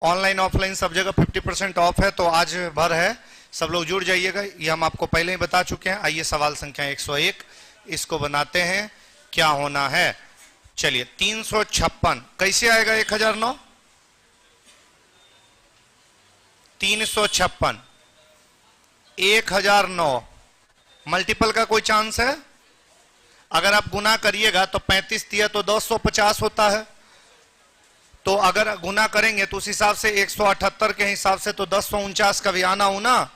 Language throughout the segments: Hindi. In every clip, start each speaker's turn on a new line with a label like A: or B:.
A: ऑनलाइन ऑफलाइन सब जगह 50% ऑफ है, तो आज भर है, सब लोग जुड़ जाइएगा। ये हम आपको पहले ही बता चुके हैं। आइए सवाल संख्या 101 इसको बनाते हैं। क्या होना है? चलिए 356 कैसे आएगा? 1009 356 1009 मल्टीपल का कोई चांस है? अगर आप गुना करिएगा तो 35 दिया तो 250 होता है, तो अगर गुना करेंगे तो उस हिसाब से 178 के हिसाब से तो 1049 का भी आना होना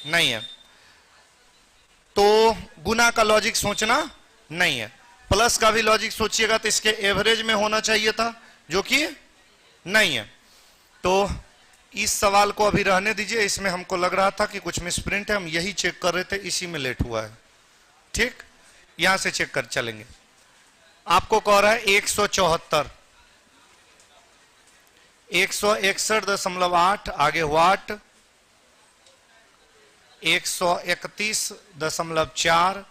A: नहीं है, तो गुना का लॉजिक सोचना नहीं है। प्लस का भी लॉजिक सोचिएगा तो इसके एवरेज में होना चाहिए था, जो कि नहीं है। तो इस सवाल को अभी रहने दीजिए, इसमें हमको लग रहा था कि कुछ मिसप्रिंट है, हम यही चेक कर रहे थे, इसी में लेट हुआ है। ठीक, यहां से चेक कर चलेंगे। आपको कह रहा है 174 161.8 आगे वाट 131.4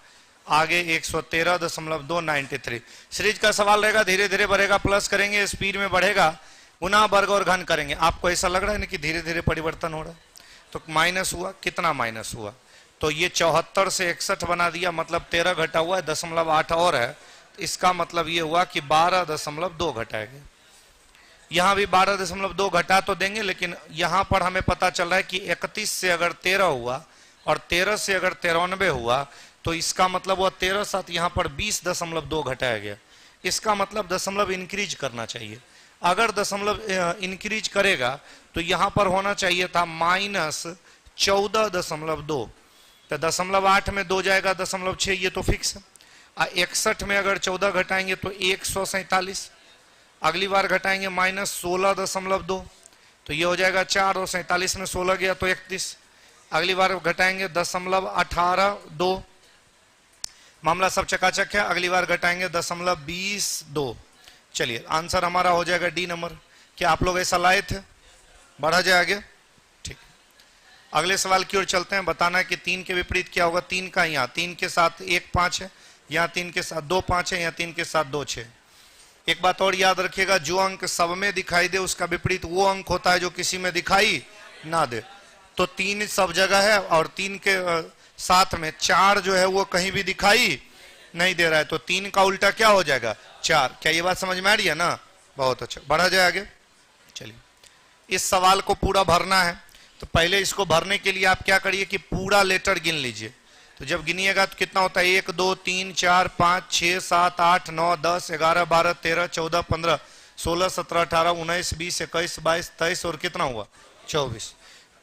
A: आगे 113.293। सीरीज का सवाल रहेगा, धीरे धीरे बढ़ेगा, प्लस करेंगे स्पीड में बढ़ेगा, गुना वर्ग और घन करेंगे। आपको ऐसा लग रहा है ना कि धीरे धीरे परिवर्तन हो रहा है, तो माइनस हुआ, कितना माइनस हुआ? तो ये 74 से 61 बना दिया, मतलब 13 घटा हुआ है, 0.8 और है, इसका मतलब ये हुआ कि 12.2 घटाएंगे। यहां भी 12.2 घटा तो देंगे, लेकिन यहां पर हमें पता चल रहा है कि 31 से अगर 13 हुआ और 13 से अगर 93 हुआ, तो इसका मतलब वह 13 साथ यहां पर 20.2 घटाया गया। इसका मतलब दशमलव इंक्रीज करना चाहिए। अगर दशमलव इंक्रीज करेगा तो यहां पर होना चाहिए था -14.2, तो 0.8 में 2 जाएगा 0.6, ये तो फिक्स है। 61 में अगर 14 घटाएंगे तो 147, अगली बार घटाएंगे -16.2, तो ये हो जाएगा 4, और 47 में 16 गया तो 31, अगली बार घटाएंगे 0.182, मामला सब चकाचक है। अगली बार घटाएंगे 0.22। चलिए आंसर हमारा हो जाएगा डी नंबर। क्या आप लोग ऐसा लाए थे? बढ़ा जाए आगे। ठीक, अगले सवाल की ओर चलते हैं। बताना है कि 3 के विपरीत क्या होगा। 3 का यहाँ 3 के साथ 1 5 है, यहाँ 3 के साथ 2 5 है, यहाँ 3 के साथ 2 6। एक बात और याद रखिएगा, जो अंक सब में दिखाई दे उसका विपरीत वो अंक होता है जो किसी में दिखाई ना दे। तो 3 सब जगह है, और 3 के साथ में 4 जो है वो कहीं भी दिखाई नहीं दे रहा है, तो 3 का उल्टा क्या हो जाएगा? 4। क्या ये बात समझ में आ रही है ना? बहुत अच्छा, बढ़ा जाए आगे। चलिए इस सवाल को पूरा भरना है, तो पहले इसको भरने के लिए आप क्या करिए कि पूरा लेटर गिन लीजिए। तो जब गिनिएगा तो कितना होता है? 1 2 3 4 5 6 7 8 9 10 11 12 13 14 15 16 17 18 19 20 21 22 23 और कितना हुआ? 24।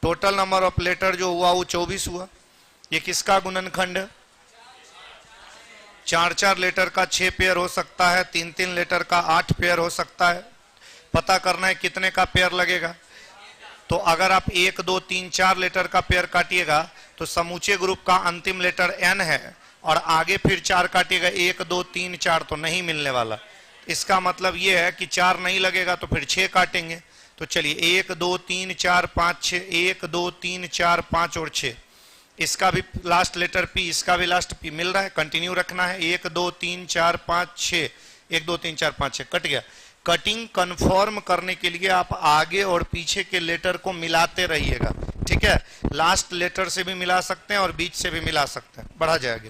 A: टोटल नंबर ऑफ लेटर जो हुआ वो 24 हुआ। ये किसका गुणनखंड है? 4 लेटर का 6 पेयर हो सकता है, 3 लेटर का 8 पेयर हो सकता है। पता करना है कितने का पेयर लगेगा। तो अगर आप 1 2 3 4 लेटर का पेयर काटिएगा तो समूचे ग्रुप का अंतिम लेटर एन है, और आगे फिर 4 काटिएगा 1 2 3 4 तो नहीं मिलने वाला। इसका मतलब यह है कि 4 नहीं लगेगा तो फिर 6 काटेंगे। तो चलिए 1 2 3 4 5 6, 1 2 3 4 5 और 6। इसका भी लास्ट लेटर पी, इसका भी लास्ट पी मिल रहा है, कंटिन्यू रखना है। 1 2 3 4 5 6, 1 2 3 4 5 6 कट गया। कटिंग कंफर्म करने के लिए आप आगे और पीछे के लेटर को मिलाते रहिएगा, ठीक है। लास्ट लेटर से भी मिला सकते हैं और बीच से भी मिला सकते हैं। बढ़ा जाएगा।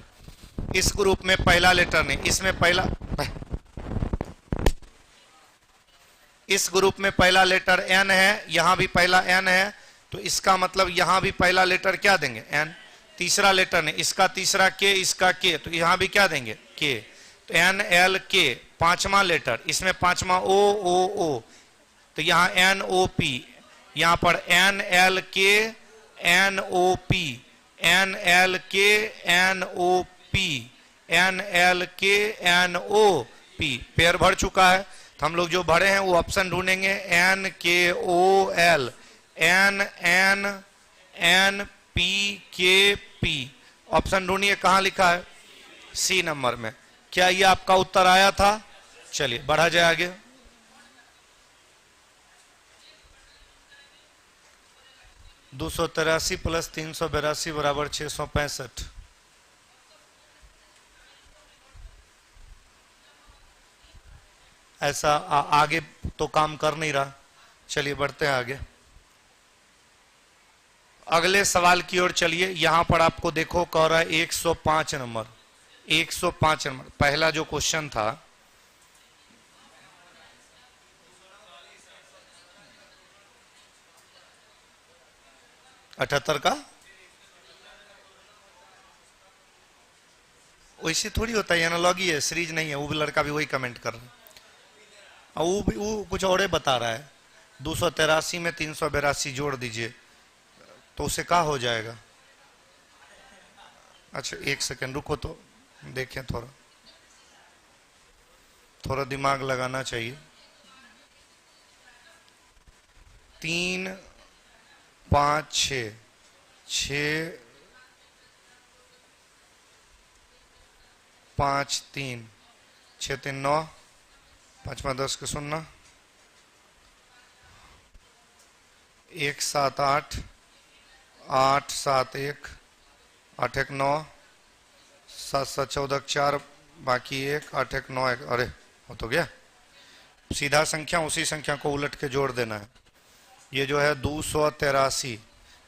A: इस ग्रुप में पहला लेटर नहीं, इसमें पहला, इस ग्रुप में पहला लेटर एन है, यहां भी पहला एन है, तो इसका मतलब यहां भी पहला लेटर क्या देंगे? एन। तीसरा लेटर नहीं, इसका तीसरा के, इसका के, तो यहां भी क्या देंगे? के। तो एन एल के। पांचवा लेटर, इसमें पांचवा ओ ओ ओ, तो यहां एन ओ पी, यहां पर N L K N O P, N L K N O P, N L K N O P. Pair भर चुका है, तो हम लोग जो भरे हैं वो ऑप्शन ढूंढेंगे। N K O L, N N N P K P. Option ढूंढिए कहां लिखा है? सी नंबर में। क्या ये आपका उत्तर आया था? चलिए बढ़ा जाए आगे। दो 283 प्लस 382 बराबर 665। ऐसा आगे तो काम कर नहीं रहा। चलिए बढ़ते हैं आगे। अगले सवाल की ओर चलिए। यहां पर आपको देखो कह रहा है 105 नंबर। 105 नंबर पहला जो क्वेश्चन था, अठहत्तर का वैसे थोड़ी होता है, एनालॉजी है, सीरीज नहीं है। वो भी लड़का भी वही कमेंट कर रहा है, और वो कुछ और ही बता रहा है। 283 में 382 जोड़ दीजिए तो उसे क्या हो जाएगा। अच्छा एक सेकंड रुको तो देखें, थोड़ा थोड़ा दिमाग लगाना चाहिए। 3 5 6 6 5 3 6 3 9 5 5 10 के 0 1 7 8 8 7 1 8 1 9 7 7 14 4 बाकी 1 8 1 9 1। अरे हो तो गया। सीधा संख्या उसी संख्या को उलट के जोड़ देना है। ये जो है 283,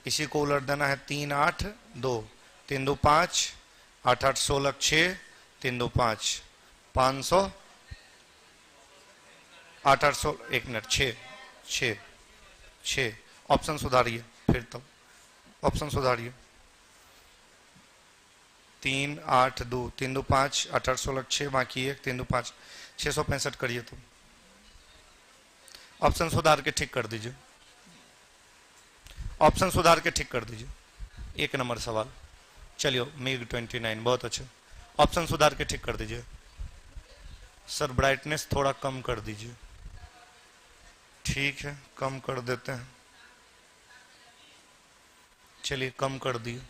A: इसी को उलट देना है। 3 8 2 3 2 5 8 8 16 6 3 2 5 500 8 8 16 1 मिनट 6 6 6। ऑप्शन सुधारिए फिर, तब ऑप्शन सुधारिए। 3 8 2 3 2 5 8 8 16 6 बाकी 1 3 2 5 665 करिए। तो ऑप्शन सुधार के ठीक कर दीजिए, ऑप्शन सुधार के ठीक कर दीजिए। 1 नंबर सवाल। चलिए मिग 29 बहुत अच्छा। ऑप्शन सुधार के ठीक कर दीजिए। सर ब्राइटनेस थोड़ा कम कर दीजिए। ठीक है कम कर देते हैं, चलिए कम कर दिए।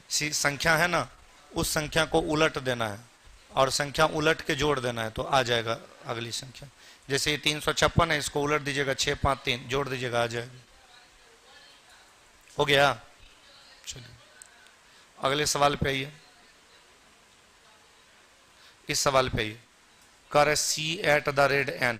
A: संख्या है ना, उस संख्या को उलट देना है और संख्या उलट के जोड़ देना है तो आ जाएगा अगली संख्या। जैसे ये 356 है, इसको उलट दीजिएगा 6 5 3 जोड़ दीजिएगा, आ जाएगा। हो गया। चलिए अगले सवाल पे आइए। इस सवाल पे आइए। कर सी एट द रेट एन।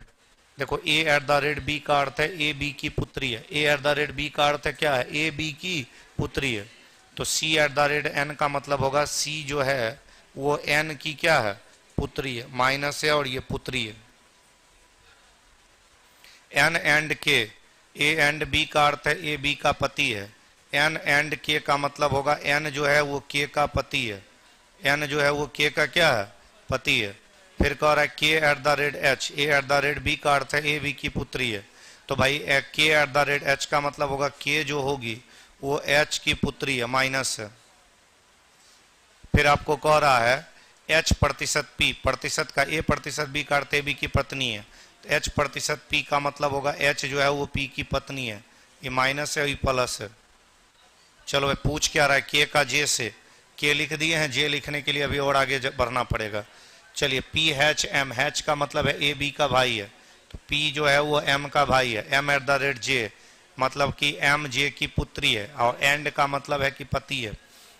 A: देखो ए एट द रेट बी का अर्थ है ए बी की पुत्री है। ए एट द रेट बी का अर्थ है क्या है, ए बी की पुत्री है। तो सी एट द रेट एन का मतलब होगा सी जो है वो एन की क्या है, पुत्री है। माइनस है और ये पुत्री है। एन एंड के, ए एंड बी का अर्थ है ए बी का पति है। एन एंड के का मतलब होगा एन जो है वो के का पति है। एन जो है वो के का क्या है, पति है। फिर कह रहा है के at the rate H. A at the rate B का अर्थ है ए बी की पुत्री है। तो भाई के एट द रेट एच का मतलब होगा के जो होगी वो एच की पुत्री है, माइनस है। फिर आपको कह रहा है एच प्रतिशत पी, प्रतिशत का ए प्रतिशत बी का अर्थ ए बी की पत्नी है। तो एच प्रतिशत पी का मतलब होगा एच जो है वो पी की पत्नी है। ये माइनस है और ये प्लस है। चलो भाई पूछ क्या रहा है, के का जे से। के लिख दिए हैं, जे लिखने के लिए अभी और आगे बढ़ना पड़ेगा। चलिए पी हैच एम, हैच का मतलब है ए बी का भाई है, तो पी जो है वो एम का भाई है। एम एट द रेट जे मतलब कि एम जे की पुत्री है, और एंड का मतलब है कि पति है।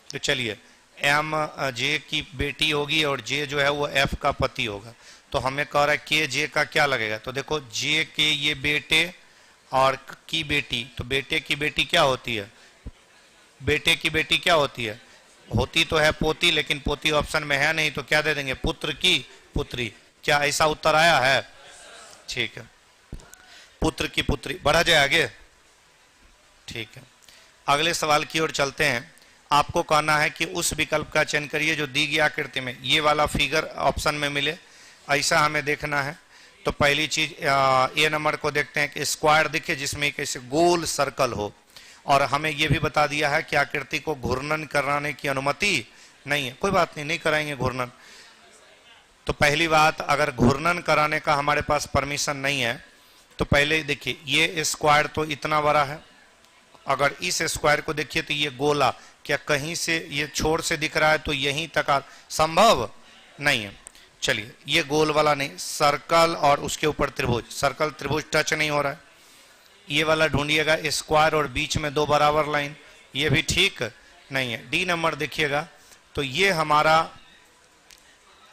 A: तो चलिए एम जे की बेटी होगी और जे जो है वो एफ का पति होगा। तो हमें कह रहा है के जे का क्या लगेगा। तो देखो जे के ये बेटे और की बेटी, तो बेटे की बेटी क्या होती है, बेटे की बेटी क्या होती है, होती तो है पोती, लेकिन पोती ऑप्शन में है नहीं, तो क्या दे देंगे, पुत्र की पुत्री। क्या ऐसा उत्तर आया है, ठीक है, पुत्र की पुत्री। बढ़ा जाए आगे, ठीक है। अगले सवाल की ओर चलते हैं। आपको कहना है कि उस विकल्प का चयन करिए जो दी गई आकृति में ये वाला फिगर ऑप्शन में मिले, ऐसा हमें देखना है। तो पहली चीज ए नंबर को देखते हैं कि स्क्वायर दिखे जिसमें एक ऐसे गोल सर्कल हो, और हमें यह भी बता दिया है कि आकृति को घूर्णन कराने की अनुमति नहीं है। कोई बात नहीं, नहीं कराएंगे घूर्णन। तो पहली बात, अगर घूर्णन कराने का हमारे पास परमिशन नहीं है तो पहले देखिए ये स्क्वायर तो इतना बड़ा है, अगर इस स्क्वायर को देखिए तो ये गोला क्या कहीं से ये छोर से दिख रहा है, तो यहीं तक संभव नहीं है। चलिए ये गोल वाला नहीं, सर्कल और उसके ऊपर त्रिभुज, सर्कल त्रिभुज टच नहीं हो रहा है। ये वाला ढूंढिएगा स्क्वायर और बीच में दो बराबर लाइन, ये भी ठीक नहीं है। डी नंबर देखिएगा तो ये हमारा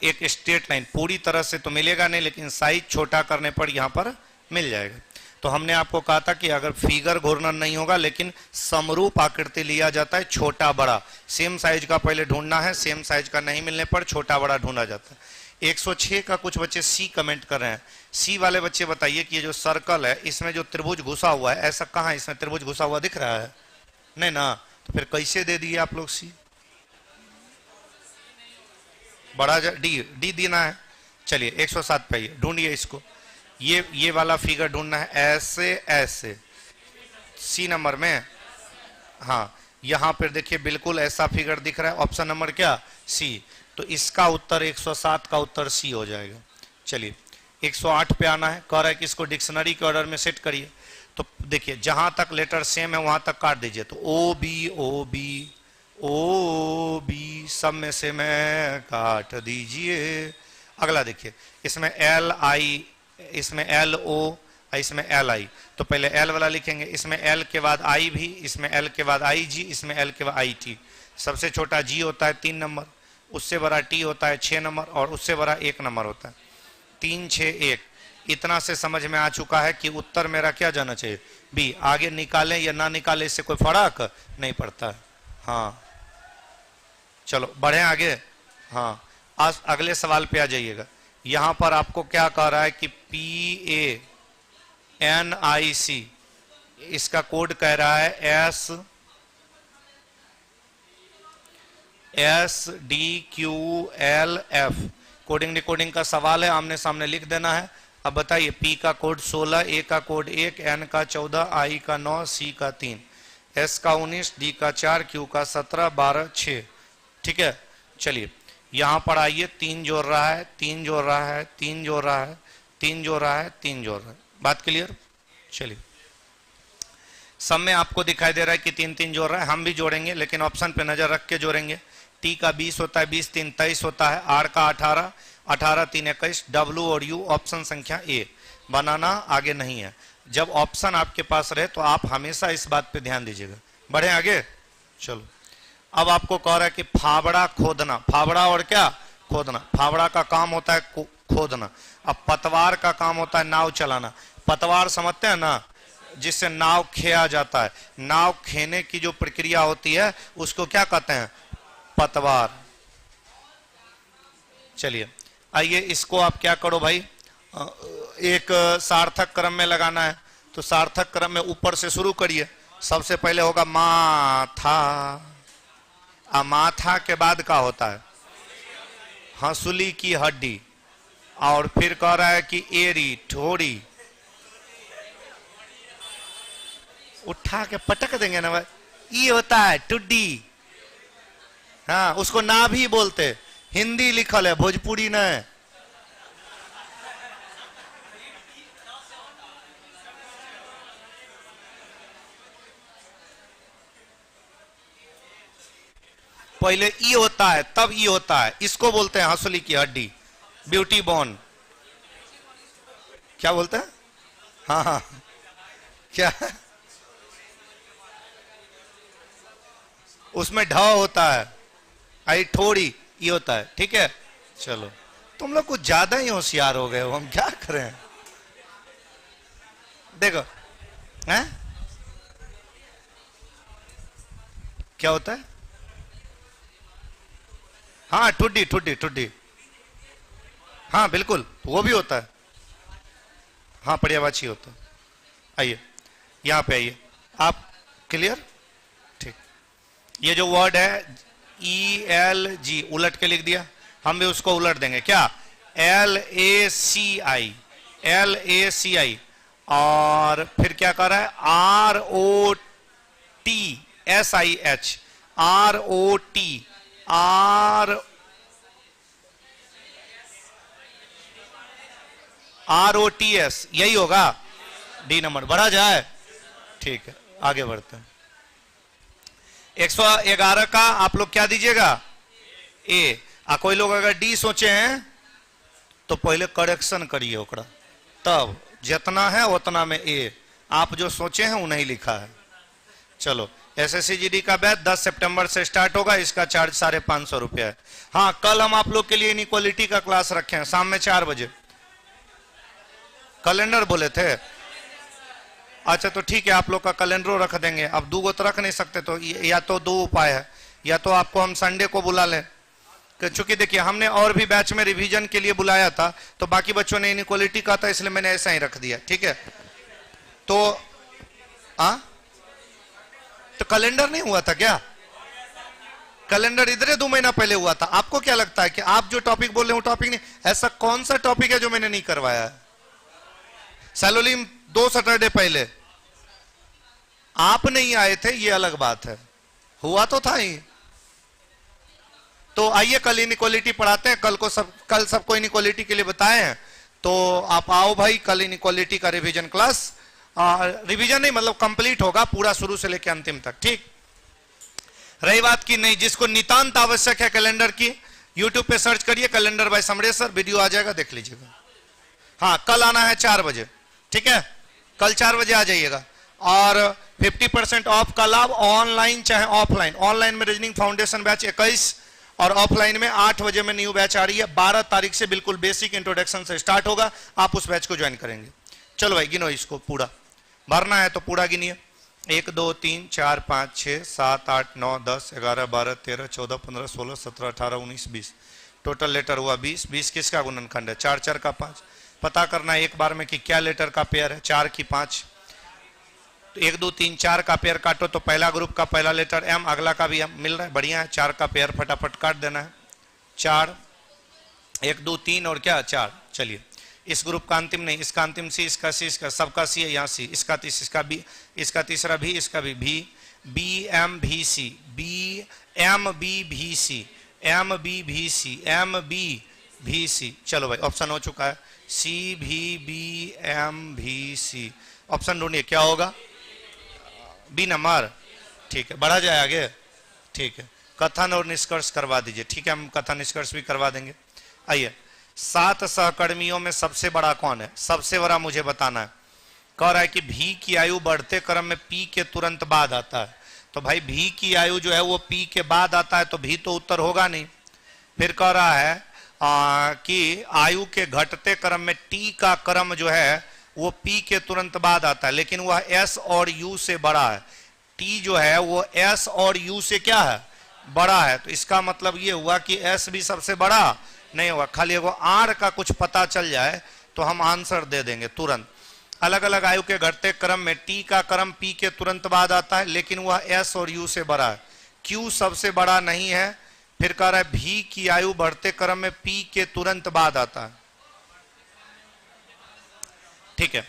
A: एक स्ट्रेट लाइन, पूरी तरह से तो मिलेगा नहीं लेकिन साइज छोटा करने पर यहां पर मिल जाएगा। तो हमने आपको कहा था कि अगर फिगर घूर्णन नहीं होगा लेकिन समरूप आकृति लिया जाता है, छोटा बड़ा, सेम साइज का पहले ढूंढना है, सेम साइज का नहीं मिलने पर छोटा बड़ा ढूंढा जाता है। 106 का कुछ बच्चे सी कमेंट कर रहे हैं। सी वाले बच्चे बताइए कि ये जो सर्कल है इसमें जो त्रिभुज घुसा हुआ है, ऐसा कहाँ इसमें त्रिभुज घुसा हुआ दिख रहा है? नहीं ना, तो फिर कैसे दे दिए आप लोग सी? बड़ा डी डी देना है। चलिए 107 पे आइए, ढूंढिए इसको। ये वाला फिगर ढूंढना है, ऐसे ऐसे सी नंबर में। हाँ, यहां पर देखिए बिल्कुल ऐसा फिगर दिख रहा है। ऑप्शन नंबर क्या? सी। तो इसका उत्तर 107 का उत्तर सी हो जाएगा। चलिए 108 पे आना है। कह रहा है कि इसको डिक्शनरी के ऑर्डर में सेट करिए। तो देखिए जहां तक लेटर सेम है वहां तक काट दीजिए। तो ओ बी सब में से मैं काट दीजिए। अगला देखिए, इसमें एल आई, इसमें एल ओ, इसमें एल आई। तो पहले एल वाला लिखेंगे, इसमें एल के बाद आई भी, इसमें एल के बाद आई जी, इसमें एल के बाद आई टी। सबसे छोटा जी होता है 3 नंबर, उससे बड़ा टी होता है 6 नंबर, और उससे बड़ा 1 नंबर होता है। 3 6 1। इतना से समझ में आ चुका है कि उत्तर मेरा क्या जाना चाहिए? बी। आगे निकालें या ना निकालें इससे कोई फर्क नहीं पड़ता। हाँ चलो बढ़े आगे। हाँ, आज अगले सवाल पे आ जाइएगा। यहां पर आपको क्या कह रहा है कि PANIC, इसका कोड कह रहा है SDQLF। कोडिंग डिकोडिंग का सवाल है, आमने सामने लिख देना है। अब बताइए, P का कोड 16, A का कोड 1, N का 14, I का 9, C का 3, S का 19, D का 4, Q का 17, 12 6। ठीक है, चलिए यहां पर आइए। 3 जोड़ रहा है, 3 जोड़ रहा है, 3 जोड़ रहा है, 3 जोड़ रहा है, 3 जोड़ रहा है। बात क्लियर? चलिए सब में आपको दिखाई दे रहा है कि 3 3 जोड़ रहा है। हम भी जोड़ेंगे लेकिन ऑप्शन पे नजर रख के जोड़ेंगे। टी का 20 होता है, 20 3 23 होता है। आर का 18, 18 3 21। डब्ल्यू और यू ऑप्शन संख्या ए। बनाना आगे नहीं है। जब ऑप्शन आपके पास रहे तो आप हमेशा इस बात पे ध्यान दीजिएगा। बढ़े आगे। चलो अब आपको कह रहा है कि फावड़ा खोदना। फावड़ा और क्या? खोदना। फावड़ा का काम होता है खोदना। अब पतवार का काम होता है नाव चलाना। पतवार समझते हैं ना, जिससे नाव खेया जाता है। नाव खेने की जो प्रक्रिया होती है उसको क्या कहते हैं? पतवार। चलिए आइए, इसको आप क्या करो भाई, एक सार्थक क्रम में लगाना है। तो सार्थक क्रम में ऊपर से शुरू करिए। सबसे पहले होगा माथा। माथा के बाद का होता है? हंसुली की हड्डी। और फिर कह रहा है कि एरी, ठोड़ी। उठा के पटक देंगे ना भाई, ये होता है टुड्डी। हाँ, उसको ना भी बोलते। हिंदी लिखल है, भोजपुरी नहीं। पहले ई होता है तब ई होता है। इसको बोलते हैं हंसुली की हड्डी, ब्यूटी बोन। क्या बोलते हैं? हाँ हाँ, क्या? उसमें ढ होता है, आई ठोड़ी ये होता है। ठीक है, चलो तुम लोग कुछ ज्यादा ही होशियार हो गए हो, हम क्या करें। देखो हैं क्या होता है? हाँ, ठुड्डी ठुड्डी ठुड्डी। हाँ बिल्कुल, वो भी होता है। हाँ, पर्यायवाची होता है। आइए यहां पे आइए आप। क्लियर? ठीक। ये जो वर्ड है ELG उलट के लिख दिया, हम भी उसको उलट देंगे। क्या? LACI, LACI। और फिर क्या कर रहा है? ROTSIH, ROTS। यही होगा। डी नंबर बढ़ा जाए। ठीक है, आगे बढ़ते हैं। 111 का आप लोग क्या दीजिएगा? ए। कोई लोग अगर डी सोचे हैं तो पहले करेक्शन करिए ओकरा, तब जितना है उतना में ए। आप जो सोचे हैं वो नहीं लिखा है। चलो, SSCGD का बैच 10 सितंबर से स्टार्ट होगा। इसका चार्ज 550 रुपया है। हाँ, कल हम आप लोग के लिए इनइक्वालिटी का क्लास रखे हैं शाम में 4 बजे। कैलेंडर बोले थे? अच्छा तो ठीक है, आप लोग का कैलेंडर रख देंगे। अब दो गो तो रख नहीं सकते, तो या तो दो उपाय है, या तो आपको हम संडे को बुला लें, क्योंकि देखिए हमने और भी बैच में रिवीजन के लिए बुलाया था, तो बाकी बच्चों ने इनइक्वालिटी कहा था, इसलिए मैंने ऐसा ही रख दिया। ठीक है, तो तो कैलेंडर नहीं हुआ था क्या? कैलेंडर इधर 2 महीना पहले हुआ था। आपको क्या लगता है कि आप जो टॉपिक बोल रहे हो टॉपिक नहीं, ऐसा कौन सा टॉपिक है जो मैंने नहीं करवाया है? सैलोलिम 2 सैटरडे पहले आप नहीं आए थे, ये अलग बात है, हुआ तो था ही। तो आइए कल इनइक्वालिटी पढ़ाते हैं, कल सबको इनइक्वालिटी के लिए बताए हैं, तो आप आओ भाई, कल इनइक्वालिटी का रिवीजन क्लास, रिवीजन नहीं मतलब कंप्लीट होगा पूरा शुरू से लेकर अंतिम तक। ठीक, रही बात की नहीं, जिसको नितांत आवश्यक है कैलेंडर की, यूट्यूब पे सर्च करिए कैलेंडर बाय समरेश्वर, वीडियो आ जाएगा, देख लीजिएगा। हाँ, कल आना है 4 बजे, ठीक है, कल 4 बजे आ जाइएगा। और 50% ऑफ का लाभ ऑनलाइन चाहे ऑफलाइन, ऑनलाइन में रीजनिंग फाउंडेशन बैच 21 और ऑफलाइन में 8 बजे में न्यू बैच आ रही है, 12 तारीख से बिल्कुल बेसिक इंट्रोडक्शन से स्टार्ट होगा, आप उस बैच को ज्वाइन करेंगे। चलो भाई गिनो, इसको पूरा भरना है तो पूरा गिनिए। 1 2 3 4 5 6 7 8 9 10 11 12 13 14 15 16 17 18 19 20, टोटल लेटर हुआ 20। 20 किसका गुणनखंड है? 4 4 का 5। पता करना है एक बार में कि क्या लेटर का पेयर है, 4 की 5। तो 1 2 3 4 का पेयर काटो तो पहला ग्रुप का पहला लेटर एम, अगला का भी एम मिल रहा है, बढ़िया है। 4 का पेयर फटाफट काट देना है, 4 1 2 3 और क्या 4। चलिए, इस ग्रुप का अंतिम नहीं, इसका अंतिम सी, इसका सी, इसका सबका सी है, यहाँ सी, इसका इसका बी, इसका तीसरा भी, इसका भी बी एम भी सी, बी एम बी भी सी, एम बी भी सी, एम बी भी सी। चलो भाई ऑप्शन हो चुका है, सी भी बी एम भी सी। ऑप्शन ढूंढिए क्या होगा? बी नंबर, ठीक है, बढ़ा जाए आगे, ठीक है। कथन और निष्कर्ष करवा दीजिए, ठीक है, हम कथन निष्कर्ष भी करवा देंगे। आइए, 7 सहकर्मियों में सबसे बड़ा कौन है? सबसे बड़ा मुझे बताना है। कह रहा है कि भी की आयु बढ़ते क्रम में पी के तुरंत बाद आता है, तो भाई भी की आयु जो है वो पी के बाद आता है, तो भी तो उत्तर होगा नहीं। फिर कह रहा है कि आयु के घटते क्रम में टी का क्रम जो है वो पी के तुरंत बाद आता है, लेकिन वह एस और यू से बड़ा है। टी जो है वो एस और यू से क्या है? बड़ा है। तो इसका मतलब ये हुआ कि एस भी सबसे बड़ा नहीं होगा, खाली वो आर का कुछ पता चल जाए तो हम आंसर दे देंगे तुरंत। अलग अलग आयु के घटते क्रम में टी का क्रम पी के तुरंत बाद आता है, लेकिन वह एस और यू से बड़ा है। क्यू सबसे बड़ा नहीं है। फिर कह रहा है भी की आयु बढ़ते क्रम में पी के तुरंत बाद आता है, ठीक है।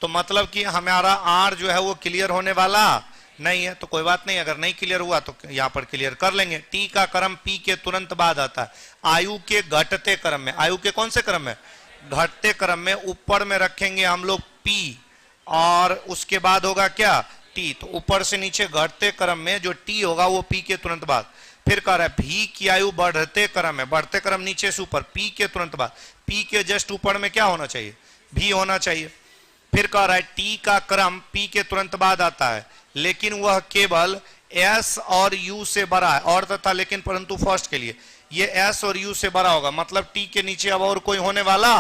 A: तो मतलब कि हमारा आर जो है वो क्लियर होने वाला नहीं है, तो कोई बात नहीं, अगर नहीं क्लियर हुआ तो यहां पर क्लियर कर लेंगे। टी का क्रम पी के तुरंत बाद आता है आयु के घटते क्रम में। आयु के कौन से क्रम में? घटते क्रम में। ऊपर में रखेंगे हम लोग पी और उसके बाद होगा क्या? टी। तो ऊपर से नीचे घटते क्रम में जो टी होगा वो पी के तुरंत बाद। फिर कह रहा है भी की आयु बढ़ते क्रम में, बढ़ते क्रम नीचे से ऊपर, पी के तुरंत बाद। पी के जस्ट ऊपर में क्या होना चाहिए? भी होना चाहिए। फिर कह रहा है टी का क्रम पी के तुरंत बाद आता है, लेकिन वह केवल एस और यू से बड़ा है। और तथा लेकिन परंतु फर्स्ट के लिए ये एस और यू से बड़ा होगा, मतलब टी के नीचे अब और कोई होने वाला,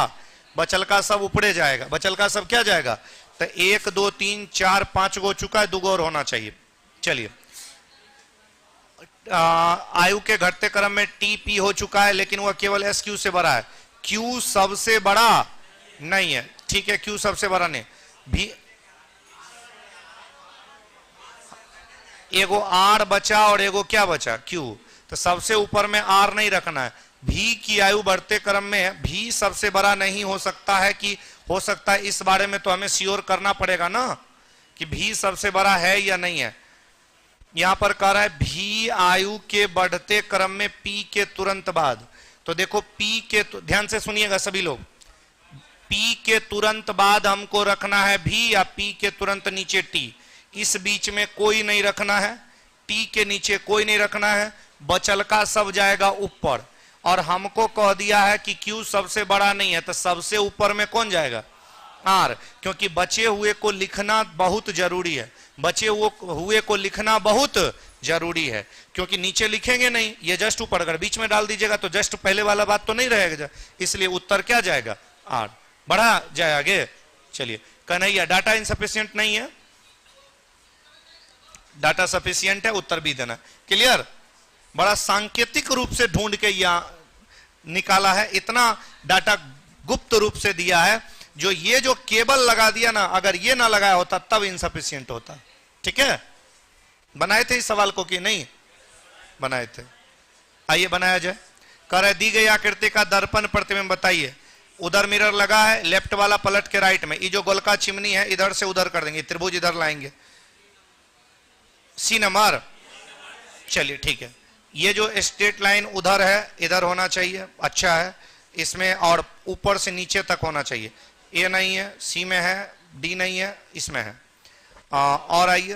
A: बचल का सब ऊपरे जाएगा। बचल का सब क्या जाएगा? तो 1 2 3 4 5 गो चुका है, 2 गो और होना चाहिए। चलिए, आयु के घटते क्रम में टी पी हो चुका है, लेकिन वह केवल एस क्यू से बड़ा है। क्यू सबसे बड़ा नहीं है, ठीक है, क्यू सबसे बड़ा नहीं। भी एगो आर बचा और एगो क्या बचा? क्यू। तो सबसे ऊपर में आर नहीं रखना है। भी की आयु बढ़ते क्रम में भी सबसे बड़ा नहीं हो सकता है कि हो सकता है, इस बारे में तो हमें श्योर करना पड़ेगा ना कि भी सबसे बड़ा है या नहीं है। यहां पर कह रहा है भी आयु के बढ़ते क्रम में पी के तुरंत बाद। तो देखो पी के, ध्यान से सुनिएगा सभी लोग, पी के तुरंत बाद हमको रखना है भी या पी के तुरंत नीचे टी। इस बीच में कोई नहीं रखना है, टी के नीचे कोई नहीं रखना है, बचल का सब जाएगा ऊपर। और हमको कह दिया है कि क्यू सबसे बड़ा नहीं है, तो सबसे ऊपर में कौन जाएगा? आर, क्योंकि बचे हुए को लिखना बहुत जरूरी है। बचे हुए को लिखना बहुत जरूरी है, क्योंकि नीचे लिखेंगे नहीं, ये जस्ट ऊपर। अगर बीच में डाल दीजिएगा तो जस्ट पहले वाला बात तो नहीं रहेगा, इसलिए उत्तर क्या जाएगा? आर। बढ़ा जाए आगे। चलिए, कन्हैया डाटा इनसफिशिएंट नहीं है, डाटा सफिशियंट है, उत्तर बी देना। क्लियर? बड़ा सांकेतिक रूप से ढूंढ के यहां निकाला है, इतना डाटा गुप्त रूप से दिया है। जो केबल लगा दिया ना, अगर ये ना लगाया होता तब इनसफिशियंट होता। ठीक है? बनाए थे इस सवाल को कि नहीं बनाए थे? आइए बनाया जाए। कह रहे दी गई आकृति का दर्पण प्रतिबिंब बताइए। उधर मिरर लगा है, लेफ्ट वाला पलट के राइट में। ये जो गोलका चिमनी है इधर से उधर कर देंगे, त्रिभुज इधर लाएंगे। सी नंबर, चलिए ठीक है। ये जो स्ट्रेट लाइन उधर है इधर होना चाहिए, अच्छा है इसमें, और ऊपर से नीचे तक होना चाहिए। ए नहीं है, सी में है, डी नहीं है, इसमें है। और आइए,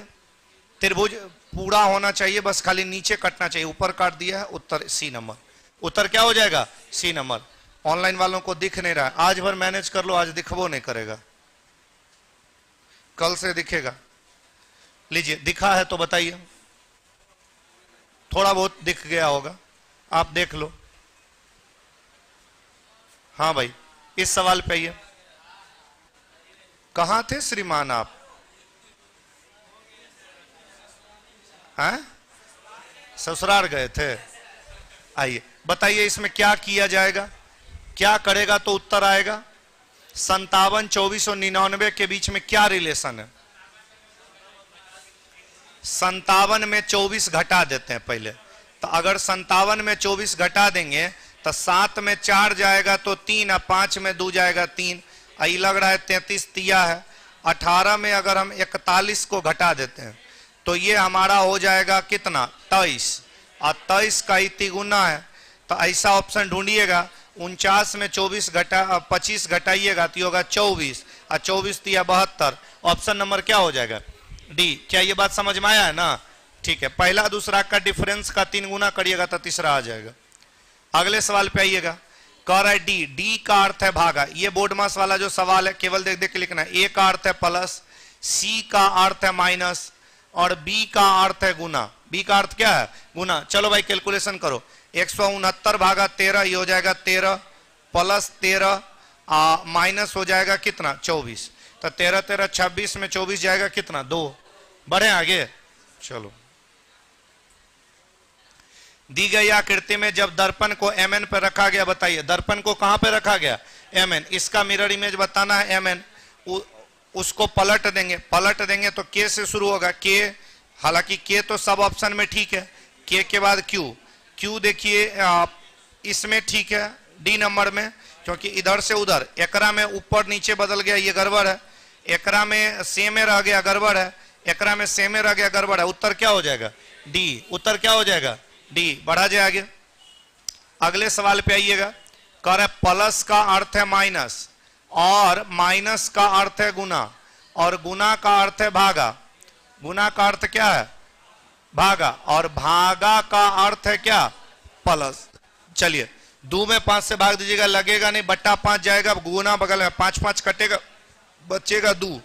A: त्रिभुज पूरा होना चाहिए, बस खाली नीचे कटना चाहिए, ऊपर काट दिया है। उत्तर सी नंबर। उत्तर क्या हो जाएगा? सी नंबर। ऑनलाइन वालों को दिख नहीं रहा है, आज भर मैनेज कर लो, आज दिखबो नहीं करेगा, कल से दिखेगा। लीजिए, दिखा है तो बताइए। थोड़ा बहुत दिख गया होगा, आप देख लो। हाँ भाई, इस सवाल पे आइए। कहां थे श्रीमान आप? हैं? ससुराल गए थे? आइए बताइए, इसमें क्या किया जाएगा, क्या करेगा तो उत्तर आएगा? 57, 24 और 99 के बीच में क्या रिलेशन है? 57 में 24 घटा देते हैं पहले, तो अगर 57 में 24 घटा देंगे तो 7 में 4 जाएगा तो 3, और 5 में 2 जाएगा 3, आई लग रहा है 33 तिया है। 18 में अगर हम 41 को घटा देते हैं तो ये हमारा हो जाएगा कितना? 23, और 23 का ही तिगुना है, तो ऐसा ऑप्शन ढूंढिएगा। 49 में 25 घटाइएगा तो होगा 24, और 24 तिया 72। ऑप्शन नंबर क्या हो जाएगा? डी। क्या ये बात समझ में आया है ना? ठीक है, पहला दूसरा का डिफरेंस का 3 गुना करिएगा तो तीसरा आ जाएगा। अगले सवाल पे आइएगा। कह रहा है डी, डी का अर्थ है भागा। ये बोर्ड मास वाला जो सवाल है केवल देख देख के लिखना है। ए का अर्थ है प्लस, सी का अर्थ है माइनस, और बी का अर्थ है गुना। बी का अर्थ क्या है? गुना। चलो भाई कैलकुलेशन करो। 169 भागा 13, ये हो जाएगा 13 प्लस 13 माइनस हो जाएगा कितना? 24। तो 13 13 26 में 24 जाएगा कितना? 2। बढ़े आगे, चलो। दी गई आकृति में जब दर्पण को mn पर रखा गया, बताइए दर्पण को कहां पे रखा गया? mn। इसका मिरर इमेज बताना है mn। उसको पलट देंगे तो k से शुरू होगा। k, हालांकि k तो सब ऑप्शन में ठीक है, k के बाद q देखिए इसमें ठीक है, डी नंबर में, क्योंकि इधर से उधर, एकरा में ऊपर नीचे बदल गया, ये गड़बड़ है। एकरा में सेम रह गया, गड़बड़ है। एकरा में सेम रह गया, गड़बड़ है। उत्तर क्या हो जाएगा? डी। उत्तर क्या हो जाएगा? डी। बढ़ा जाए आगे। अगले सवाल पे आइएगा। कह रहा है प्लस का अर्थ है माइनस, और माइनस का अर्थ है गुना, और गुना का अर्थ है भागा। गुना का अर्थ क्या है? भागा, और भागा का अर्थ है क्या? प्लस। चलिए 2 में 5 से भाग दीजिएगा, लगेगा नहीं, बट्टा 5 जाएगा, गुना बगल में 5 5 कटेगा, बचेगा 2।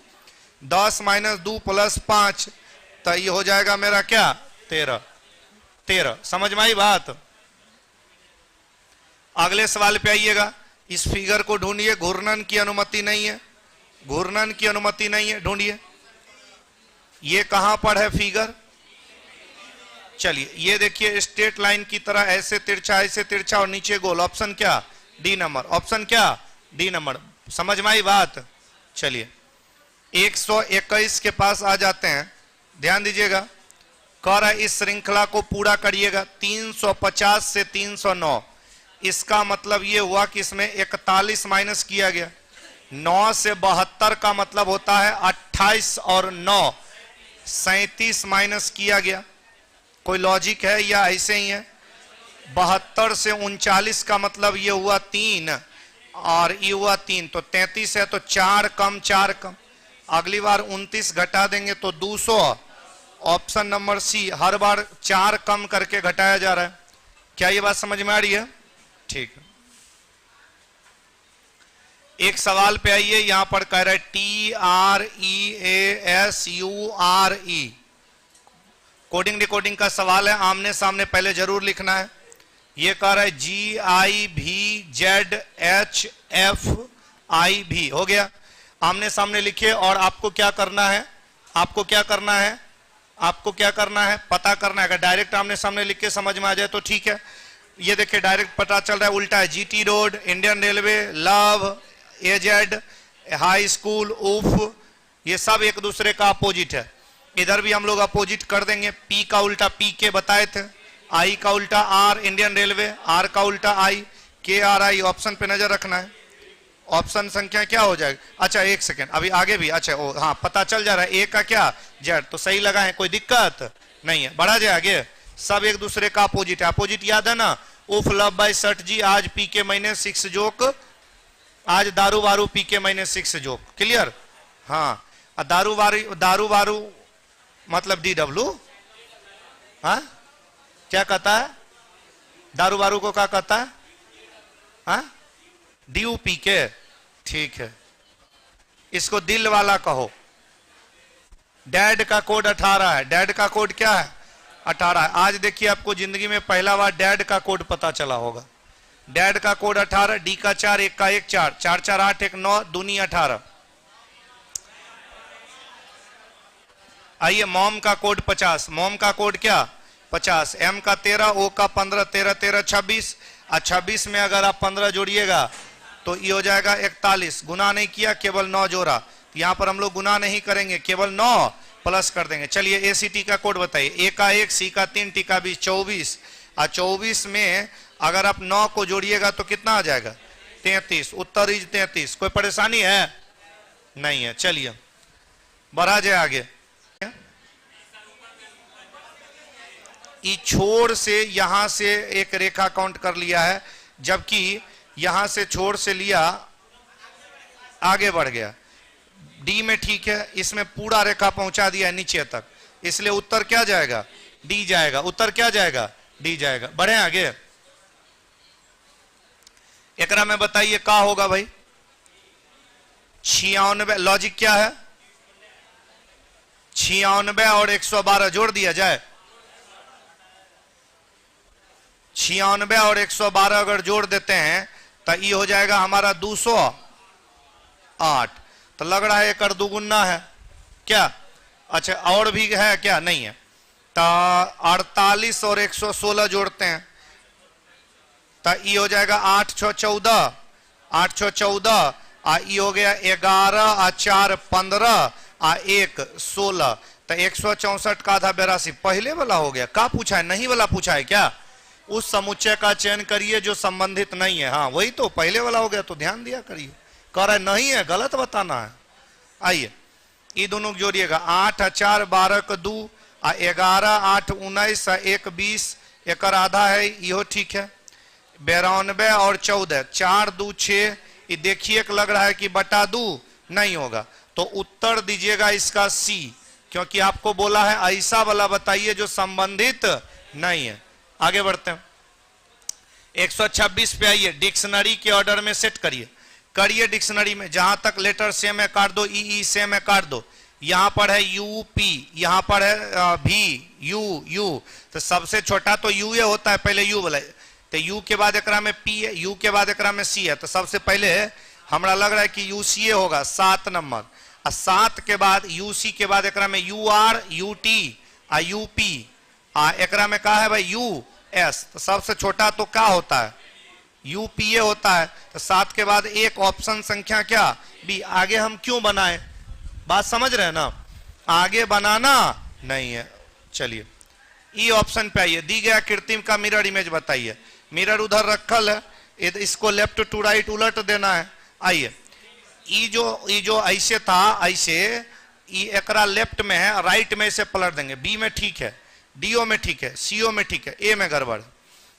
A: 10 माइनस 2 प्लस 5, तो ये हो जाएगा मेरा क्या? 13। समझ में आई बात? अगले सवाल पे आइएगा। इस फिगर को ढूंढिए, घूर्णन की अनुमति नहीं है, घूर्णन की अनुमति नहीं है, ढूंढिए ये कहां पर है फिगर। चलिए ये देखिए, स्ट्रेट लाइन की तरह ऐसे तिरछा और नीचे गोल। ऑप्शन क्या? D number. ऑप्शन क्या? D number. समझ में आई बात? चलिए 121 के पास आ जाते हैं, ध्यान दीजिएगा। कह रहा है इस श्रृंखला को पूरा करिएगा। 350 से 309, इसका मतलब ये हुआ कि इसमें 41 माइनस किया गया। 9 से 72 का मतलब होता है 28, और 9 37 माइनस किया गया। कोई लॉजिक है या ऐसे ही है? 72 से 39 का मतलब ये हुआ 3, और ये हुआ 3, तो 33 है, तो 4 कम 4 कम। अगली बार 29 घटा देंगे तो 200। ऑप्शन नंबर सी, हर बार 4 कम करके घटाया जा रहा है। क्या ये बात समझ में आ रही है? ठीक है। एक सवाल पे आइए, यहां पर कह रहा है TREASURE, कोडिंग डिकोडिंग का सवाल है, आमने सामने पहले जरूर लिखना है। ये कह रहा है GIVZHFIV, हो गया। आमने सामने लिखिए, और आपको क्या करना है? आपको क्या करना है? आपको क्या करना है, पता करना है। अगर डायरेक्ट आमने सामने लिख के समझ में आ जाए तो ठीक है। ये देखिए डायरेक्ट पता चल रहा है, उल्टा है। GT road, Indian railway, love, AZ, high school, उफ, ये सब एक दूसरे का अपोजिट है। इधर भी हम लोग अपोजिट कर देंगे। पी का उल्टा पी के बताए थे, आई का उल्टा आर, इंडियन रेलवे, आर का उल्टा आई, के आर आई। ऑप्शन पे नजर रखना है। ऑप्शन संख्या क्या हो जाएगा? अच्छा एक सेकेंड, अभी आगे भी अच्छा हाँ पता चल जा रहा है। ए का क्या, जेड, तो सही लगा है, कोई दिक्कत नहीं है। बढ़ा जाए आगे। सब एक दूसरे का अपोजिट है। अपोजिट याद है ना? उफ लव बाय सट जी, आज पी के मैंने 6 जोक, आज दारू वारू पी के मैंने 6 जोक। क्लियर? हाँ, दारू वारू मतलब डी डब्ल्यू। हाँ क्या कहता है? दारू वारू को क्या कहता है? हाँ डीयूपी के, ठीक है। इसको दिल वाला कहो। डैड का कोड 18 है। डैड का कोड क्या है? 18 है। आज देखिए आपको जिंदगी में पहला बार डैड का कोड पता चला होगा। डैड का कोड 18, डी का 4, 1 का 1 4, 4 4 8 1 9, दूनी 18। आइए मॉम का कोड 50। मॉम का कोड क्या? 50। एम का 13, ओ का 15, 13 13 26, और 26 में अगर आप 15 जोड़िएगा तो ये हो जाएगा 41। गुना नहीं किया, केवल 9 जोड़ा। तो यहां पर हम लोग गुना नहीं करेंगे, केवल 9 प्लस कर देंगे। चलिए एसीटी का कोड बताइए। ए का 1, सी का 3, टी का 20, 24। और 24 में अगर आप 9 को जोड़िएगा तो कितना आ जाएगा? 33। उत्तर इज 33। कोई परेशानी है? नहीं है। चलिए बढ़ा जाए आगे। छोर से यहां से एक रेखा काउंट कर लिया है, जबकि यहां से छोर से लिया, आगे बढ़ गया। डी में ठीक है, इसमें पूरा रेखा पहुंचा दिया है नीचे तक, इसलिए उत्तर क्या जाएगा? डी जाएगा। उत्तर क्या जाएगा? डी जाएगा। बढ़े आगे। एकरा में बताइए क्या होगा भाई? 96। लॉजिक क्या है? 96 और 112 जोड़ दिया जाए। 96 और 112 अगर जोड़ देते हैं तो ये हो जाएगा हमारा 208। तो लग रहा है एक दुगुना है क्या? अच्छा और भी है क्या? नहीं है। तो 48 और 116 जोड़ते हैं तो ये हो जाएगा 8 6 14, 8 6 14, आ ये हो गया 11 आ 4 15 आ 1 16। तो 164 का आधा 82 पहले वाला हो गया। क्या पूछा है? नहीं वाला पूछा है क्या? उस समुच्चय का चयन करिए जो संबंधित नहीं है। हाँ वही तो पहले वाला हो गया, तो ध्यान दिया करिए। कह रहा है नहीं है, गलत बताना है। आइए ये दोनों जोड़िएगा। 8 4 12 का 2 आ 11 8 19 आ 1 20, एक आधा है यो ठीक है। 92 और 14, 4 2 6। ये देखिए लग रहा है कि बटा 2 नहीं होगा, तो उत्तर दीजिएगा इसका सी, क्योंकि आपको बोला है ऐसा वाला बताइए जो संबंधित नहीं है। आगे बढ़ते हैं। 126 पे आइए। डिक्शनरी के ऑर्डर में सेट करिए। डिक्शनरी में जहां तक लेटर सेम है काट दो, ई सेम है काट दो। यहां पर है यूपी, यहां पर है भी यू यू, तो सबसे छोटा तो यू होता है, पहले यू बोला। तो यू के बाद एकरा में पी है, यू के बाद एकरा में सी है, तो सबसे पहले हमरा लग रहा है कि यूसीए होगा 7 नंबर। और 7 के बाद यूसी के बाद एकरा में यू आर, यूटी आ यूपी, एकरा में कहा है भाई यू एस, तो सबसे छोटा तो क्या होता है? यूपीए होता है। तो 7 के बाद एक ऑप्शन संख्या क्या? बी। आगे हम क्यों बनाए? बात समझ रहे हैं ना? आगे बनाना नहीं है। चलिए ई ऑप्शन पे आइए। दी गया कृत्रिम का मिरर इमेज बताइए। मिरर उधर रखल है, इसको लेफ्ट टू राइट उलट देना है। आइए ई जो ऐसे था, ऐसे एकरा लेफ्ट में है, राइट में इसे पलट देंगे। बी में ठीक है, डीओ में ठीक है, सीओ में ठीक है, ए में गड़बड़।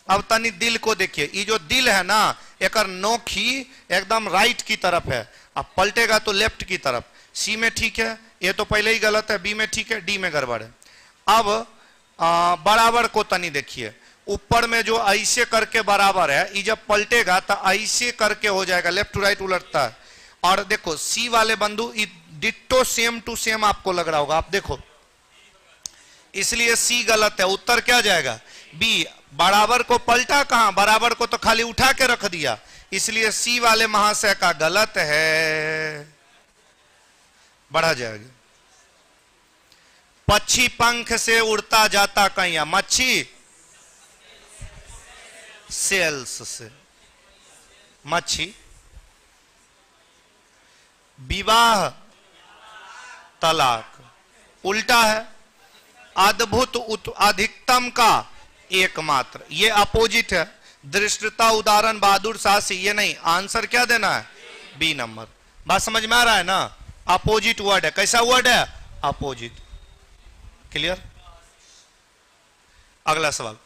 A: अब तनी दिल को देखिए। ये जो दिल है ना, एक नोक ही एकदम राइट की तरफ है, अब पलटेगा तो लेफ्ट की तरफ। सी में ठीक है, ये तो पहले ही गलत है। बी में ठीक है, डी में गड़बड़ है। अब बराबर को तनी देखिए। ऊपर में जो ऐसे करके बराबर है, ये जब पलटेगा तो ऐसे करके हो जाएगा, लेफ्ट टू राइट उलटता है। और देखो सी वाले बंधु डिट्टो सेम टू सेम आपको लग रहा होगा, आप देखो, इसलिए सी गलत है। उत्तर क्या जाएगा? बी। बराबर को पलटा कहां? बराबर को तो खाली उठा के रख दिया, इसलिए सी वाले महाशय का गलत है। बढ़ा जाएगा। पक्षी पंख से उड़ता जाता कहीं, मच्छी सेल्स से, मच्छी। विवाह तलाक, उल्टा है। अद्भुत अधिकतम का एकमात्र, ये अपोजिट है। दृष्टता उदाहरण बहादुर साहसी, ये नहीं। आंसर क्या देना है? B number. बात समझ में आ रहा है ना? अपोजिट वर्ड है। कैसा वर्ड है? अपोजिट। क्लियर? अगला सवाल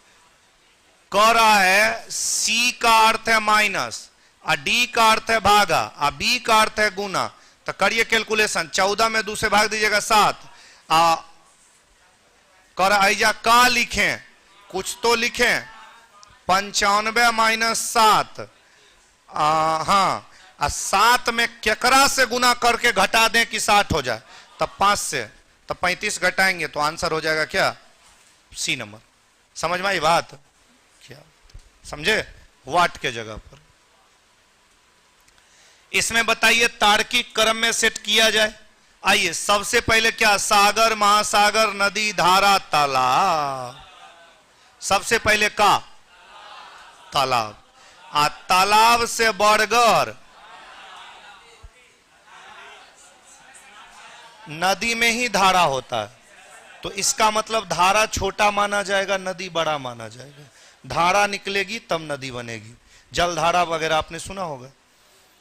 A: कह रहा है सी का अर्थ है माइनस, और डी का अर्थ है भागा, और बी का अर्थ है गुना। तो करिए कैलकुलेशन। 14 में 2 से भाग दीजिएगा 7। कर आइजा का लिखें, कुछ तो लिखें। 95 माइनस 7, हाँ, 7 में केकरा से गुना करके घटा दें कि 60 हो जाए, तब 5 से, तब 35 घटाएंगे तो आंसर हो जाएगा क्या? C number. समझ में आई बात? क्या समझे? वाट के जगह पर। इसमें बताइए तार्किक क्रम में सेट किया जाए। आइए सबसे पहले क्या? सागर, महासागर, नदी, धारा, तालाब। सबसे पहले का? तालाब। तालाब से बढ़कर नदी में ही धारा होता है, तो इसका मतलब धारा छोटा माना जाएगा, नदी बड़ा माना जाएगा। धारा निकलेगी तब नदी बनेगी। जलधारा वगैरह आपने सुना होगा।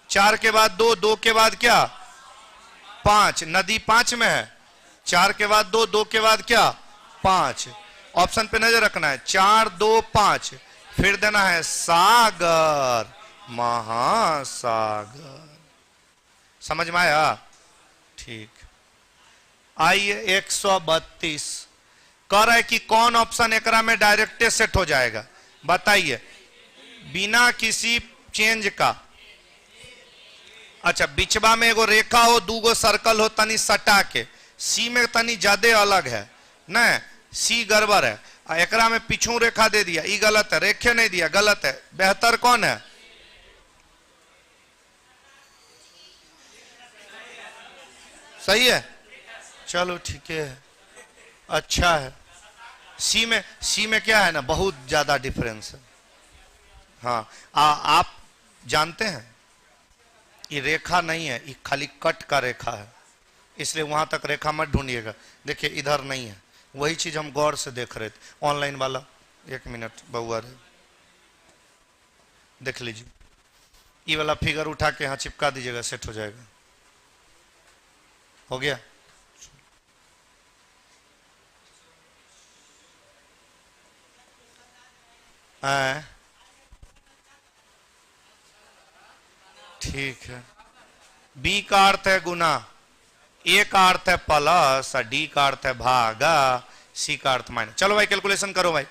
A: 4 के बाद 2, 2 के बाद क्या? 5। नदी 5 में है। 4 के बाद 2, 2 के बाद क्या? 5। ऑप्शन पे नजर रखना है। 4, 2, 5, फिर देना है सागर, महासागर। समझ में आया? ठीक। आइए 132 कह रहा है कि कौन ऑप्शन एकरा में डायरेक्ट सेट हो जाएगा? बताइए। बिना किसी चेंज का। अच्छा, बिचवा में एगो रेखा हो, 2 सर्कल हो तनी सटा के। सी में तनी ज्यादा अलग है न, सी गड़बड़ है। एकरा में पीछू रेखा दे दिया, ये गलत है। रेखे नहीं दिया, गलत है। बेहतर कौन है? सही है, चलो ठीक है, अच्छा है। सी में क्या है ना, बहुत ज्यादा डिफरेंस है। हाँ, आप जानते हैं ये रेखा नहीं है, ये खाली कट का रेखा है, इसलिए वहां तक रेखा मत ढूंढिएगा। देखिए इधर नहीं है, वही चीज हम गौर से देख रहे थे। ऑनलाइन वाला 1 मिनट बउआ रे, देख लीजिए। ये वाला फिगर उठा के यहाँ चिपका दीजिएगा, सेट हो जाएगा। हो गया? ठीक है। बी का अर्थ है गुना, ए का अर्थ है प्लस, और डी का अर्थ है भागा, सी का अर्थ माइनस। चलो भाई कैलकुलेशन करो भाई।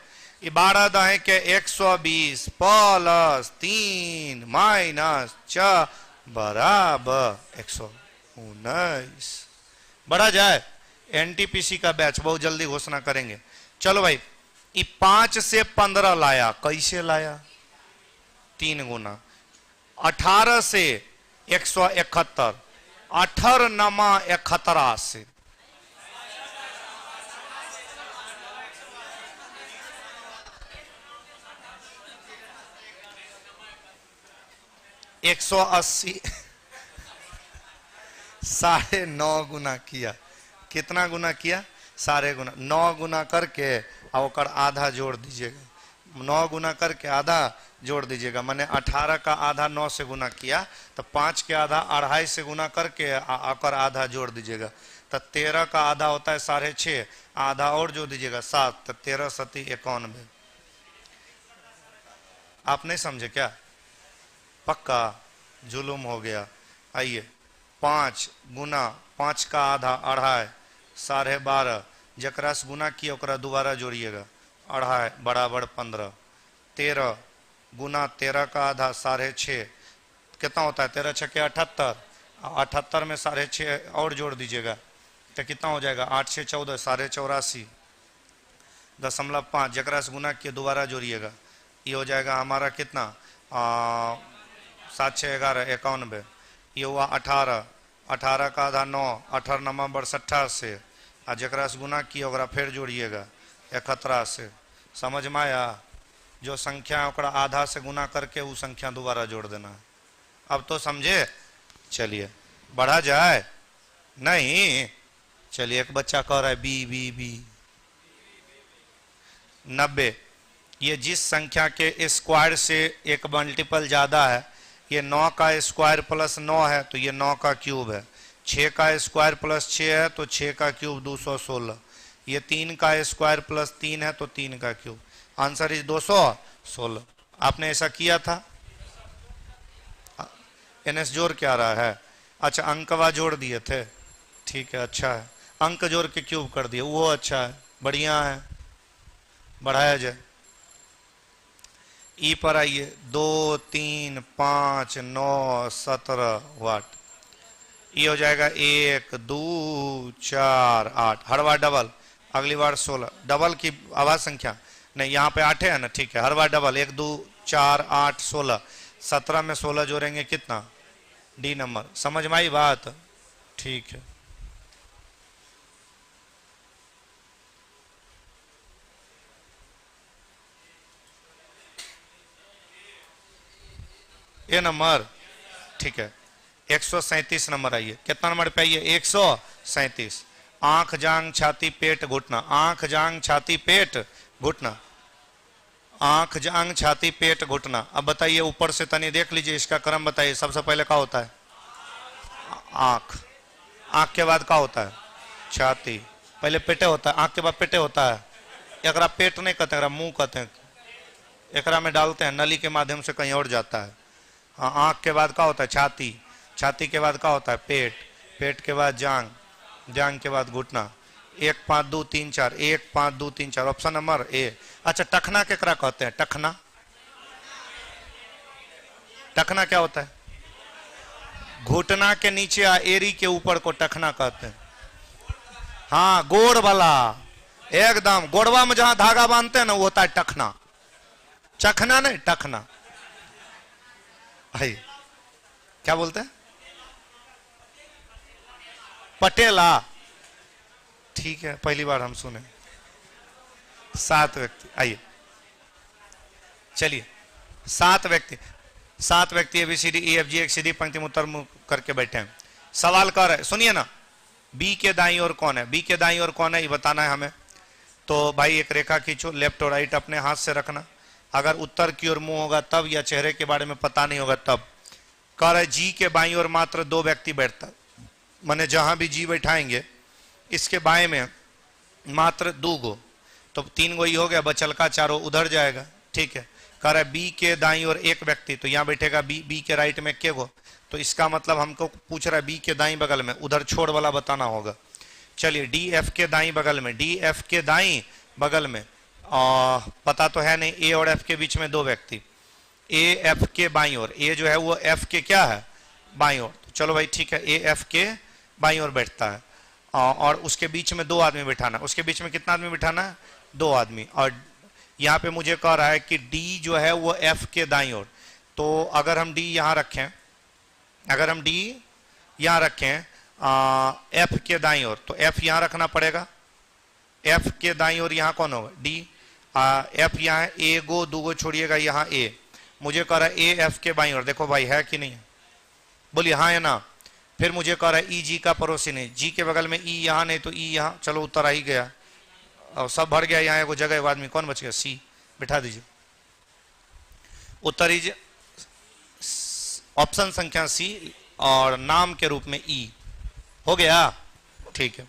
A: ये 12 दाएं के 120 प्लस 3 माइनस 4 बराबर 119। बढ़ा जाए। एनटीपीसी का बैच बहुत जल्दी घोषणा करेंगे। चलो भाई, ये 5 से 15 लाया, कैसे लाया? 3 गुना। 18 से 171, 18 नमा 81। एक 180 9.5 गुना किया। कितना गुना किया? 9.5 गुना। 9 गुना करके और आधा जोड़ दीजिएगा। 9 गुना करके आधा जोड़ दीजिएगा, मैंने 18 का आधा 9 से गुना किया, तो 5 के आधा 2.5 से गुना करके आकर आधा जोड़ दीजिएगा, तो 13 का आधा होता है 6.5, आधा और जोड़ दीजिएगा 7, तो 13 सती 91। आप नहीं समझे क्या? पक्का जुलूम हो गया। आइए 5 गुना 5 का आधा 2.5 12.5, जकरा से गुना किया ओकरा दोबारा जोड़िएगा, 2.5 बराबर 15। 13 गुना 13 का आधा 6.5 कितना होता है? 13 छक्के 78, 78 में 6.5 और जोड़ दीजिएगा तो कितना हो जाएगा? 8 6 14, 84.5 0.5, जकरा से गुना किया दोबारा जोड़िएगा, ये हो जाएगा हमारा कितना? 7 6 11 91। ये हुआ 18, 18 का आधा 9, 18 नंबर 68 से आ जरा से गुना किए ओकरा फिर जोड़िएगा 71 से। समझ में आया? जो संख्या है ओकरा आधा से गुना करके वो संख्या दोबारा जोड़ देना है। अब तो समझे? चलिए बढ़ा जाए नहीं? चलिए एक बच्चा कह रहा है बी बी बी 90। ये जिस संख्या के स्क्वायर से एक मल्टीपल ज्यादा है, ये 9 का स्क्वायर प्लस 9 है तो ये 9 का क्यूब है। 6 का स्क्वायर प्लस 6 है तो 6 का क्यूब 216। ये 3 का स्क्वायर प्लस 3 है तो 3 का क्यूब। Answer is 216। आपने ऐसा किया था? एनएस जोड़ क्या रहा है? अच्छा अंकवा जोड़ दिए थे, ठीक है अच्छा है। अंक जोड़ के क्यूब कर दिए, वो अच्छा है, बढ़िया है। बढ़ाया जाए। ई पर आइए 2 3 5 9 17 वाट। ई हो जाएगा 1 2 4 8। हर बार डबल, अगली बार 16। डबल की आवाज संख्या नहीं, यहाँ पे 8 है ना, ठीक है। हर बार डबल 1 2 4 8 16। 17 में 16 जोड़ेंगे कितना? D number. समझ में आई बात? ठीक है। ये नंबर ठीक है। 137 नंबर आइए। कितना नंबर पे आइए? 137। आंख जांग छाती पेट घुटना। आंख जांग छाती पेट घुटना। आंख जांग छाती पेट घुटना। अब बताइए ऊपर से तनी देख लीजिए, इसका क्रम बताइए। सबसे पहले क्या होता है? आंख। आंख के बाद क्या होता है? छाती। पहले पेटे होता है, आंख के बाद पेटे होता है। एकरा पेट नहीं कहते, एकरा मुंह कहते हैं। एकरा में डालते हैं, नली के माध्यम से कहीं और जाता है। हाँ, आंख के बाद क्या होता है? छाती। छाती के बाद क्या होता है? पेट। पेट के बाद जांग। जांग के बाद घुटना। 1 5 2 3 4। 1 5 2 3 4। Option number A. अच्छा टखना केकरा कहते हैं? टखना। टखना क्या होता है? घुटना के नीचे एरी के ऊपर को टखना कहते हैं। हाँ गोड़ वाला, एकदम गोड़वा में जहां धागा बांधते हैं ना वो होता है टखना। चखना नहीं, टखना। भाई क्या बोलते हैं? पटेला। ठीक है, पहली बार हम सुने। 7 व्यक्ति आइए। चलिए 7 व्यक्ति। 7 व्यक्ति ABCD EFG एक सीधी पंक्ति में उत्तर मुख करके बैठे हैं। सवाल कर रहे, सुनिए ना। बी के दाईं ओर कौन है? बी के दाईं ओर कौन है ये बताना है हमें। तो भाई एक रेखा खींचो, लेफ्ट और राइट अपने हाथ से रखना। अगर उत्तर की ओर मुंह होगा तब, या चेहरे के बारे में पता नहीं होगा तब। कह रहे जी के बाईं ओर मात्र 2 व्यक्ति बैठता, माने जहां भी जी बैठाएंगे इसके बाएं में मात्र 2 गो, तो 3 गो ही हो गया, बचल का चारों उधर जाएगा। ठीक है। कह रहा है बी के दाईं ओर 1 व्यक्ति, तो यहां बैठेगा बी। बी के राइट में के गो, तो इसका मतलब हमको पूछ रहा है बी के दाईं बगल में, उधर छोड़ वाला बताना होगा। चलिए डी एफ के दाईं बगल में। डी एफ के दाईं बगल में पता तो है नहीं, ए और एफ के बीच में 2 व्यक्ति। ए एफ के बाईं ओर, ए जो है वो एफ के क्या है? बाईं ओर। तो चलो भाई ठीक है, ए एफ के बाईं ओर बैठता है। और उसके बीच में 2 आदमी बिठाना। उसके बीच में कितना आदमी बिठाना है? 2 आदमी। और यहाँ पे मुझे कह रहा है कि डी जो है वो एफ के दाईं ओर, तो अगर हम डी यहाँ रखें, अगर हम डी यहाँ रखें एफ के दाईं ओर, तो एफ यहाँ रखना पड़ेगा। एफ के दाईं ओर यहाँ कौन होगा? डी। एफ यहाँ है, ए गो 2 गो छोड़िएगा, यहाँ ए। मुझे कह रहा है ए एफ के बाईं ओर, देखो भाई है कि नहीं? बोलिए हाँ है ना। फिर मुझे कह रहा है ई जी का पड़ोसी नहीं, जी के बगल में ई यहाँ नहीं, तो ई यहाँ, चलो उत्तर आ ही गया और सब भर गया। यहाँ एगो जगह एगो आदमी, कौन बच गया? सी। बिठा दीजिए। उत्तर इज ऑप्शन संख्या सी और नाम के रूप में ई। हो गया? ठीक है।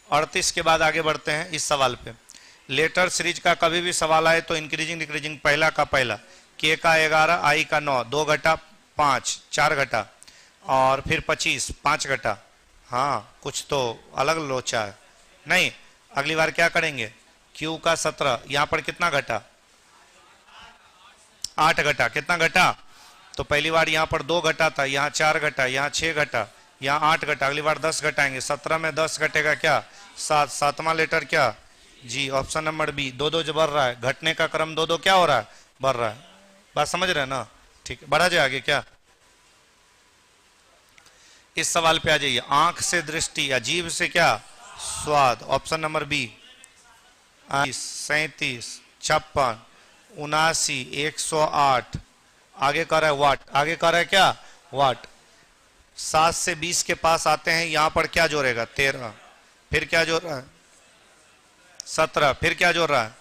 A: 38 के बाद आगे बढ़ते हैं इस सवाल पे। लेटर सीरीज का कभी भी सवाल आए तो इंक्रीजिंग डिक्रीजिंग, पहला का पहला, के का 11, आई का 9, 2 घटा 5, 4 घटा, और फिर 25, 5 घटा। हाँ कुछ तो अलग लोचा है। नहीं, अगली बार क्या करेंगे? क्यू का 17, यहां पर कितना घटा? 8 घटा। कितना घटा? तो पहली बार यहां पर 2 घटा था, यहाँ 4 घटा, यहाँ 6 घटा, यहाँ 8 घटा। अगली बार 10 घटाएंगे। 17 में 10 घटेगा क्या? 7। 7वां लेटर क्या? जी। Option number B. 2 2 बढ़ रहा है, घटने का क्रम 2 2 क्या हो रहा है? बढ़ रहा है। बात समझ रहे हैं ना? ठीक है, बढ़ा जाए आगे क्या? इस सवाल पे आ जाइए। आंख से दृष्टि या जीभ से क्या? स्वाद। Option number B. 37, 56, 79, 108। आगे कर रहा है वाट, आगे कर रहा है क्या वाट। 7 से 20 के पास आते हैं, यहां पर क्या जोड़ेगा 13, फिर क्या जोड़ रहा है 17, फिर क्या जोड़ रहा है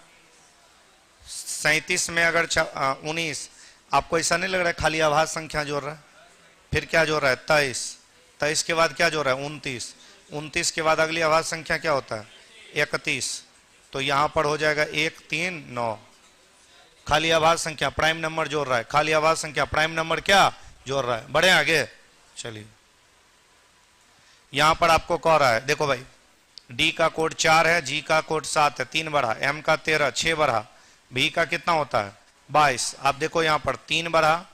A: 37 में अगर 19। आपको ऐसा नहीं लग रहा है खाली आभास संख्या जोड़ रहा है। फिर क्या जोड़ रहा है 23, 23 के बाद क्या जोड़ रहा है 29, 29 के बाद अगली आभास संख्या क्या होता है 31। तो यहां पर हो जाएगा 1 3 9। खाली आभास संख्या प्राइम नंबर जोड़ रहा है, खाली आभास संख्या प्राइम नंबर क्या जोड़ रहा है। बढ़े आगे चलिए। यहां पर आपको कह रहा है देखो भाई, डी का कोड 4 है, जी का कोड 7 है, 3 बढ़ा, एम का 13, 6 बढ़ा, भी का कितना होता है 22। आप देखो यहां पर 3 बढ़ा,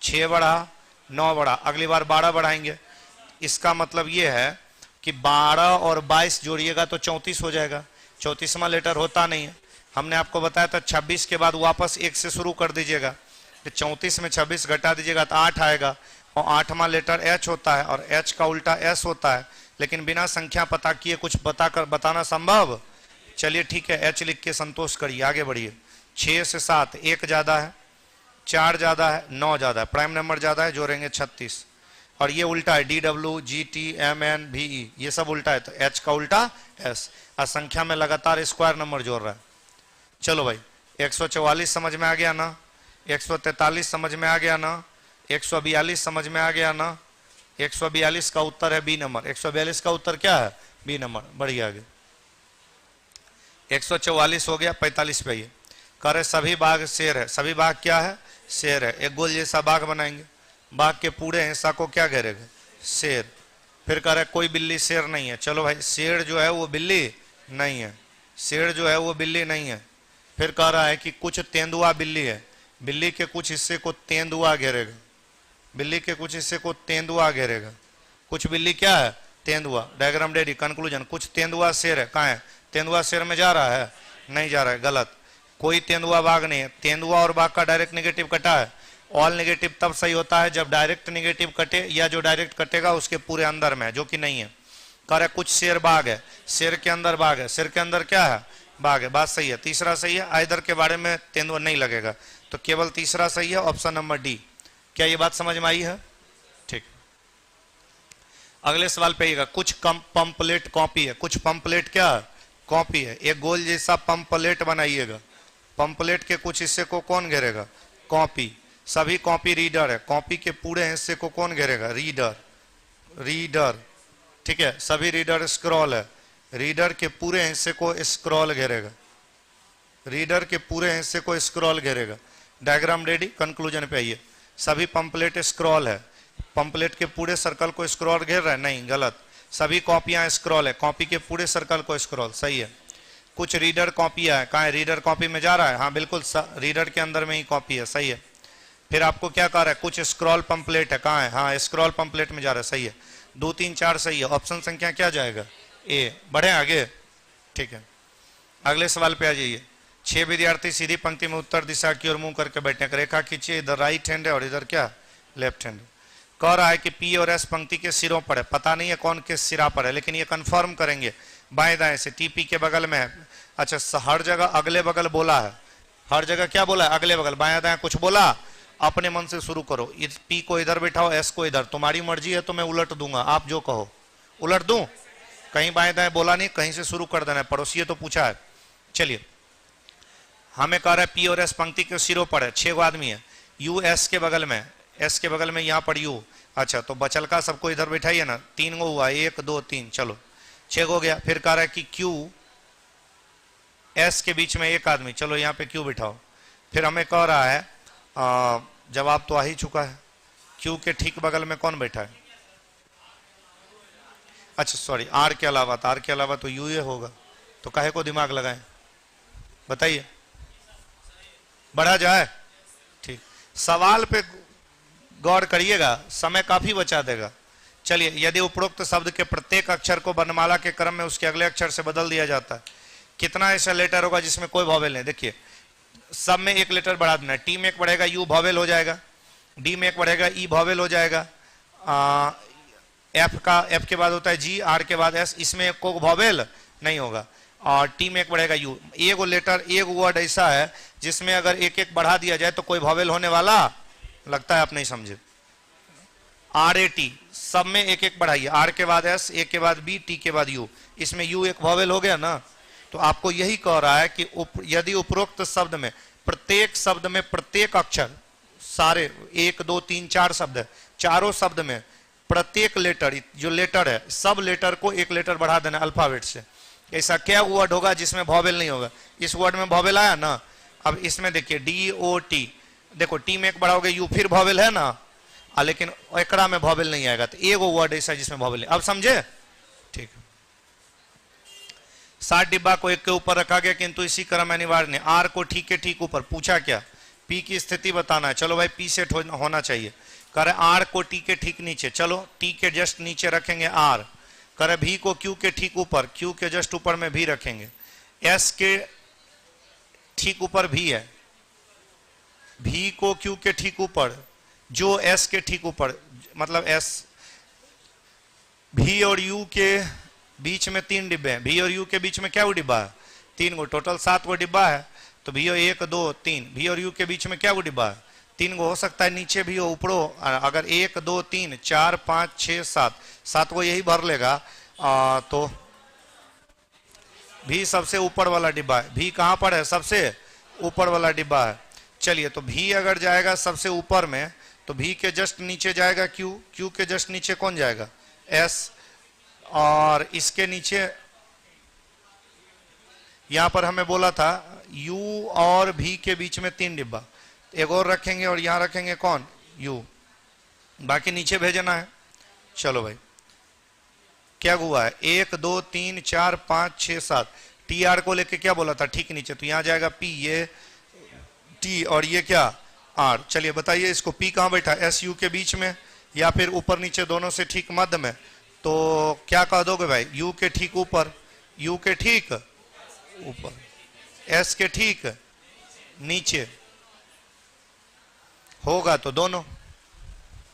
A: 6 बढ़ा, 9 बढ़ा, अगली बार 12 बढ़ाएंगे। इसका मतलब यह है कि 12 और 22 जोड़िएगा तो 34 हो जाएगा। 34वां लेटर होता नहीं है, हमने आपको बताया था 26 के बाद वापस 1 से शुरू कर दीजिएगा, तो 34 में 26 घटा दीजिएगा तो 8 आएगा, और 8वां लेटर एच होता है और एच का उल्टा एस होता है। लेकिन बिना संख्या पता किए कुछ बताना संभव। चलिए ठीक है, एच लिख के संतोष करिए, आगे बढ़िए। 6 से 7 1 ज्यादा है, 4 ज्यादा है, 9 ज्यादा है, प्राइम नंबर ज्यादा है, जोड़ेंगे 36। और ये उल्टा है, D W G T M N भी ई, ये सब उल्टा है, तो एच का उल्टा एस। और संख्या में लगातार स्क्वायर नंबर जोड़ रहा है। चलो भाई 144 समझ में आ गया ना, 143 समझ में आ गया ना, 142 समझ में आ गया ना। 142 का उत्तर है बी नंबर, 142 का उत्तर क्या है बी नंबर। बढ़िया आगे 144 हो गया। 45 पे ये करे सभी बाघ शेर है, सभी बाघ क्या है शेर है। एक गोल जैसा बाघ बनाएंगे, बाघ के पूरे हिस्सा को क्या घेरेगा शेर। फिर कह रहे कोई बिल्ली शेर नहीं है, चलो भाई शेर जो है वो बिल्ली नहीं है, शेर जो है वो बिल्ली नहीं है। फिर कह रहा है कि कुछ तेंदुआ बिल्ली है, बिल्ली के कुछ हिस्से को तेंदुआ घेरेगा, बिल्ली के कुछ हिस्से को तेंदुआ घेरेगा। कुछ बिल्ली क्या है तेंदुआ। Diagram ready, conclusion. कुछ तेंदुआ शेर है, कहाँ है तेंदुआ शेर में जा रहा है नहीं जा रहा है, गलत। कोई तेंदुआ बाघ नहीं है। तेंदुआ और बाघ का डायरेक्ट नेगेटिव कटा है। ऑल नेगेटिव तब सही होता है जब डायरेक्ट नेगेटिव कटे, या जो डायरेक्ट कटेगा उसके पूरे अंदर में, जो कि नहीं है। कह रहे कुछ शेर बाघ है, शेर के अंदर बाघ है, शेर के अंदर क्या है बाघ है। बात सही है, तीसरा सही है। आइदर के बारे में तेंदुआ नहीं लगेगा, तो केवल तीसरा सही है, ऑप्शन नंबर डी। क्या ये बात समझ में आई है? ठीक। अगले सवाल पे आइएगा। कुछ पंपलेट कॉपी है, कुछ पंपलेट क्या है कॉपी है। एक गोल जैसा पंपलेट बनाइएगा, पंपलेट के कुछ हिस्से को कौन घेरेगा कॉपी। सभी कॉपी रीडर है, कॉपी के पूरे हिस्से को कौन घेरेगा रीडर, रीडर ठीक है। सभी रीडर स्क्रॉल है, रीडर के पूरे हिस्से को स्क्रॉल घेरेगा, रीडर के पूरे हिस्से को स्क्रॉल घेरेगा। डायग्राम रेडी, कंक्लूजन पे आइए। सभी पंपलेट स्क्रॉल है, पंपलेट के पूरे सर्कल को स्क्रॉल घेर रहा है नहीं, गलत। सभी कॉपियां स्क्रॉल है, कॉपी के पूरे सर्कल को स्क्रॉल, सही है। कुछ रीडर कॉपियां है, कहाँ है रीडर कॉपी में जा रहा है, हाँ बिल्कुल रीडर के अंदर में ही कॉपी है, सही है। फिर आपको क्या कह रहा है कुछ स्क्रॉल पंपलेट है, कहाँ है हाँ स्क्रॉल पंपलेट में जा रहा है, सही है। 2 3 4 सही है। ऑप्शन संख्या क्या जाएगा ए। बढ़े आगे, ठीक है। अगले सवाल पे आ जाइए। 6 विद्यार्थी सीधी पंक्ति में उत्तर दिशा की ओर मुंह करके बैठने का रेखा खींचिए। इधर राइट हैंड है और इधर क्या लेफ्ट हैंड। कह रहा है कि पी और एस पंक्ति के सिरों पर है, पता नहीं है कौन किस सिरा पर है, लेकिन ये कंफर्म करेंगे बाएं दाएं से। टीपी के बगल में है, अच्छा हर जगह अगले बगल बोला है, हर जगह क्या बोला है अगले बगल। बाएं दाएं कुछ बोला, अपने मन से शुरू करो। पी को इधर बैठाओ, एस को इधर, तुम्हारी मर्जी है तो मैं उलट दूंगा, आप जो कहो उलट दूं। कहीं बाएं दाएं बोला नहीं, कहीं से शुरू कर देना है, पड़ोसी तो पूछा है। चलिए हमें कह रहा है पी और एस पंक्ति के सिरों पर है, 6 आदमी है। यू एस के बगल में, एस के बगल में यहाँ पर यू। अच्छा तो बचल का सबको इधर बैठाइए ना, 3 गो हुआ, 1 2 3, चलो 6 हो गया। फिर कह रहा है कि क्यू एस के बीच में 1 आदमी, चलो यहाँ पे क्यू बिठाओ। फिर हमें कह रहा है जवाब तो आ ही चुका है, क्यू के ठीक बगल में कौन बैठा है। अच्छा सॉरी, आर के अलावा, आर के अलावा तो यू ये होगा, तो काहे को दिमाग लगाएं बताइए, बढ़ा जाए। ठीक, सवाल पे गौर करिएगा, समय काफी बचा देगा। चलिए यदि उपरोक्त शब्द के प्रत्येक अक्षर को वर्णमाला के क्रम में उसके अगले अक्षर से बदल दिया जाता है, कितना ऐसा लेटर होगा जिसमें कोई वॉवेल नहीं। देखिए सब में 1 लेटर बढ़ा देना है। टी में 1 बढ़ेगा, यू वॉवेल हो जाएगा। डी में 1 बढ़ेगा, ई वॉवेल हो जाएगा। एफ के बाद होता है जी, आर के बाद एस, इसमें कोई वॉवेल नहीं होगा। और टी में एक बढ़ेगा यू। एक लेटर, एक वर्ड ऐसा है जिसमें अगर एक एक बढ़ा दिया जाए तो कोई वॉवेल होने वाला लगता है आप नहीं समझे। आर ए टी, सब में एक एक बढ़ाइए, आर के बाद एस, ए के बाद बी, टी के बाद यू, इसमें यू एक वॉवेल हो गया ना। तो आपको यही कह रहा है कि यदि उपरोक्त शब्द में प्रत्येक शब्द में प्रत्येक अक्षर, सारे 1 2 3 4 शब्द है, चारों शब्द में प्रत्येक लेटर, जो लेटर है सब लेटर को एक लेटर बढ़ा देना अल्फाबेट से। ऐसा क्या वर्ड होगा जिसमें वॉवेल नहीं होगा? इस वर्ड में वॉवेल आया ना। अब इसमें देखिए डी ओ टी, देखो टी में एक बढ़ाओगे यू, फिर वॉवेल है ना, लेकिन एकड़ा में वॉवेल नहीं आएगा। तो एक वर्ड ऐसा जिसमें वॉवेल नहीं। अब समझे? ठीक। 60 डिब्बा को एक के ऊपर रखा गया किंतु इसी क्रम अनिवार्य नहीं। आर को ठीक के ठीक ऊपर पूछा क्या? पी की स्थिति बताना है। चलो भाई पी सेट होना चाहिए। करे आर को टी के ठीक नीचे, चलो टी के जस्ट नीचे रखेंगे आर। करे भी को क्यू के ठीक ऊपर, क्यू के जस्ट ऊपर में भी रखेंगे। एस के ठीक ऊपर भी है, भी को क्यू के ठीक ऊपर, जो एस के ठीक ऊपर, मतलब एस, भी और यू के बीच में 3 डिब्बे हैं। भी और यू के बीच में क्या वो डिब्बा है? 3 गो, टोटल 7 गो डिब्बा है। तो भी और 1 2 3, भी और यू के बीच में क्या वो डिब्बा है? 3 गो। हो सकता है नीचे भी हो ऊपरो, अगर 1 2 3 4 5 6 7, 7 गो यही भर लेगा। तो भी सबसे ऊपर वाला डिब्बा है। भी कहां पर है? सबसे ऊपर वाला डिब्बा है। चलिए, तो भी अगर जाएगा सबसे ऊपर में तो भी के जस्ट नीचे जाएगा क्यू, क्यू के जस्ट नीचे कौन जाएगा? एस, और इसके नीचे यहां पर हमें बोला था यू और भी के बीच में 3 डिब्बा, एक और रखेंगे और यहां रखेंगे कौन? यू, बाकी नीचे भेजना है। चलो भाई क्या हुआ है? 1 2 3 4 5 6 7, टी आर को लेके क्या बोला था? ठीक नीचे, तो यहां जाएगा पी, ये टी और ये क्या? आर। चलिए बताइए इसको पी कहां बैठा? एस यू के बीच में या फिर ऊपर नीचे दोनों से ठीक मध्य में? तो क्या कह दोगे भाई? यू के ठीक ऊपर, यू के ठीक ऊपर, एस के ठीक नीचे होगा तो दोनों।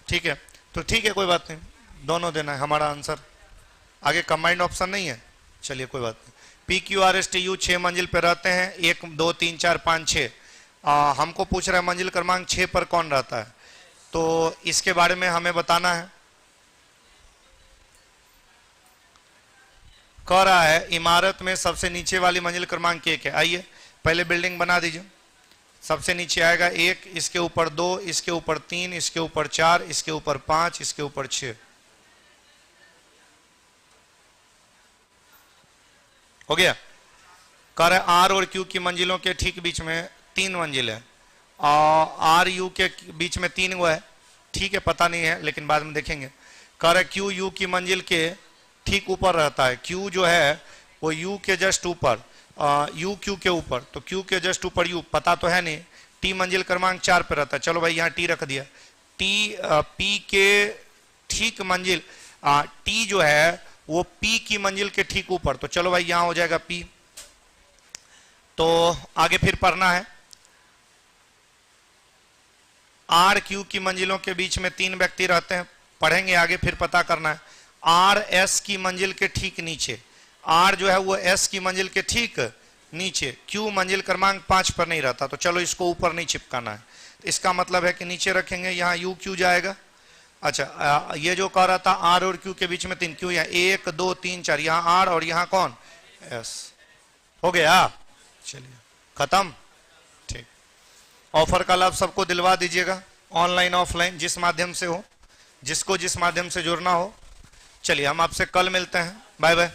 A: ठीक है, तो ठीक है कोई बात नहीं, दोनों देना है हमारा आंसर। आगे कंबाइंड ऑप्शन नहीं है। चलिए कोई बात नहीं। P Q R S T U 6 मंजिल पे रहते हैं, 1 2 3 4 5 6। हमको पूछ रहा है मंजिल क्रमांक 6 पर कौन रहता है, तो इसके बारे में हमें बताना है। कह रहा है इमारत में सबसे नीचे वाली मंजिल क्रमांक 1 है। आइए पहले बिल्डिंग बना दीजिए। सबसे नीचे आएगा 1, इसके ऊपर 2, इसके ऊपर 3, इसके ऊपर 4, इसके ऊपर 5, इसके ऊपर 6। हो गया? कह रहा है आर और क्यू की मंजिलों के ठीक बीच में 3 मंजिल है, और आर यू के बीच में 3 गो है। ठीक है, पता नहीं है लेकिन बाद में देखेंगे। कह रहा है क्यू यू की मंजिल के ठीक ऊपर रहता है। क्यू जो है वो यू के जस्ट ऊपर, यू क्यू के ऊपर, तो क्यू के जस्ट ऊपर यू पता तो है नहीं। टी मंजिल क्रमांक 4 पे रहता है। चलो भाई यहाँ टी रख दिया। टी पी के ठीक मंजिल, टी जो है वो पी की मंजिल के ठीक ऊपर, तो चलो भाई यहां हो जाएगा पी। तो आगे फिर पढ़ना है। आर क्यू की मंजिलों के बीच में 3 व्यक्ति रहते हैं, पढ़ेंगे आगे फिर पता करना है। आर एस की मंजिल के ठीक नीचे, आर जो है वो एस की मंजिल के ठीक नीचे। क्यू मंजिल क्रमांक 5 पर नहीं रहता, तो चलो इसको ऊपर नहीं चिपकाना है। इसका मतलब है कि नीचे रखेंगे, यहाँ यू क्यू जाएगा। अच्छा, ये जो कह रहा था आर और क्यू के बीच में 3, क्यू यहाँ 1 2 3 4, यहाँ आर और यहाँ कौन? एस। हो गया? चलिए खत्म। ठीक, ऑफर का लाभ सबको दिलवा दीजिएगा, ऑनलाइन ऑफलाइन जिस माध्यम से हो, जिसको जिस माध्यम से जुड़ना हो। चलिए हम आपसे कल मिलते हैं। Bye bye.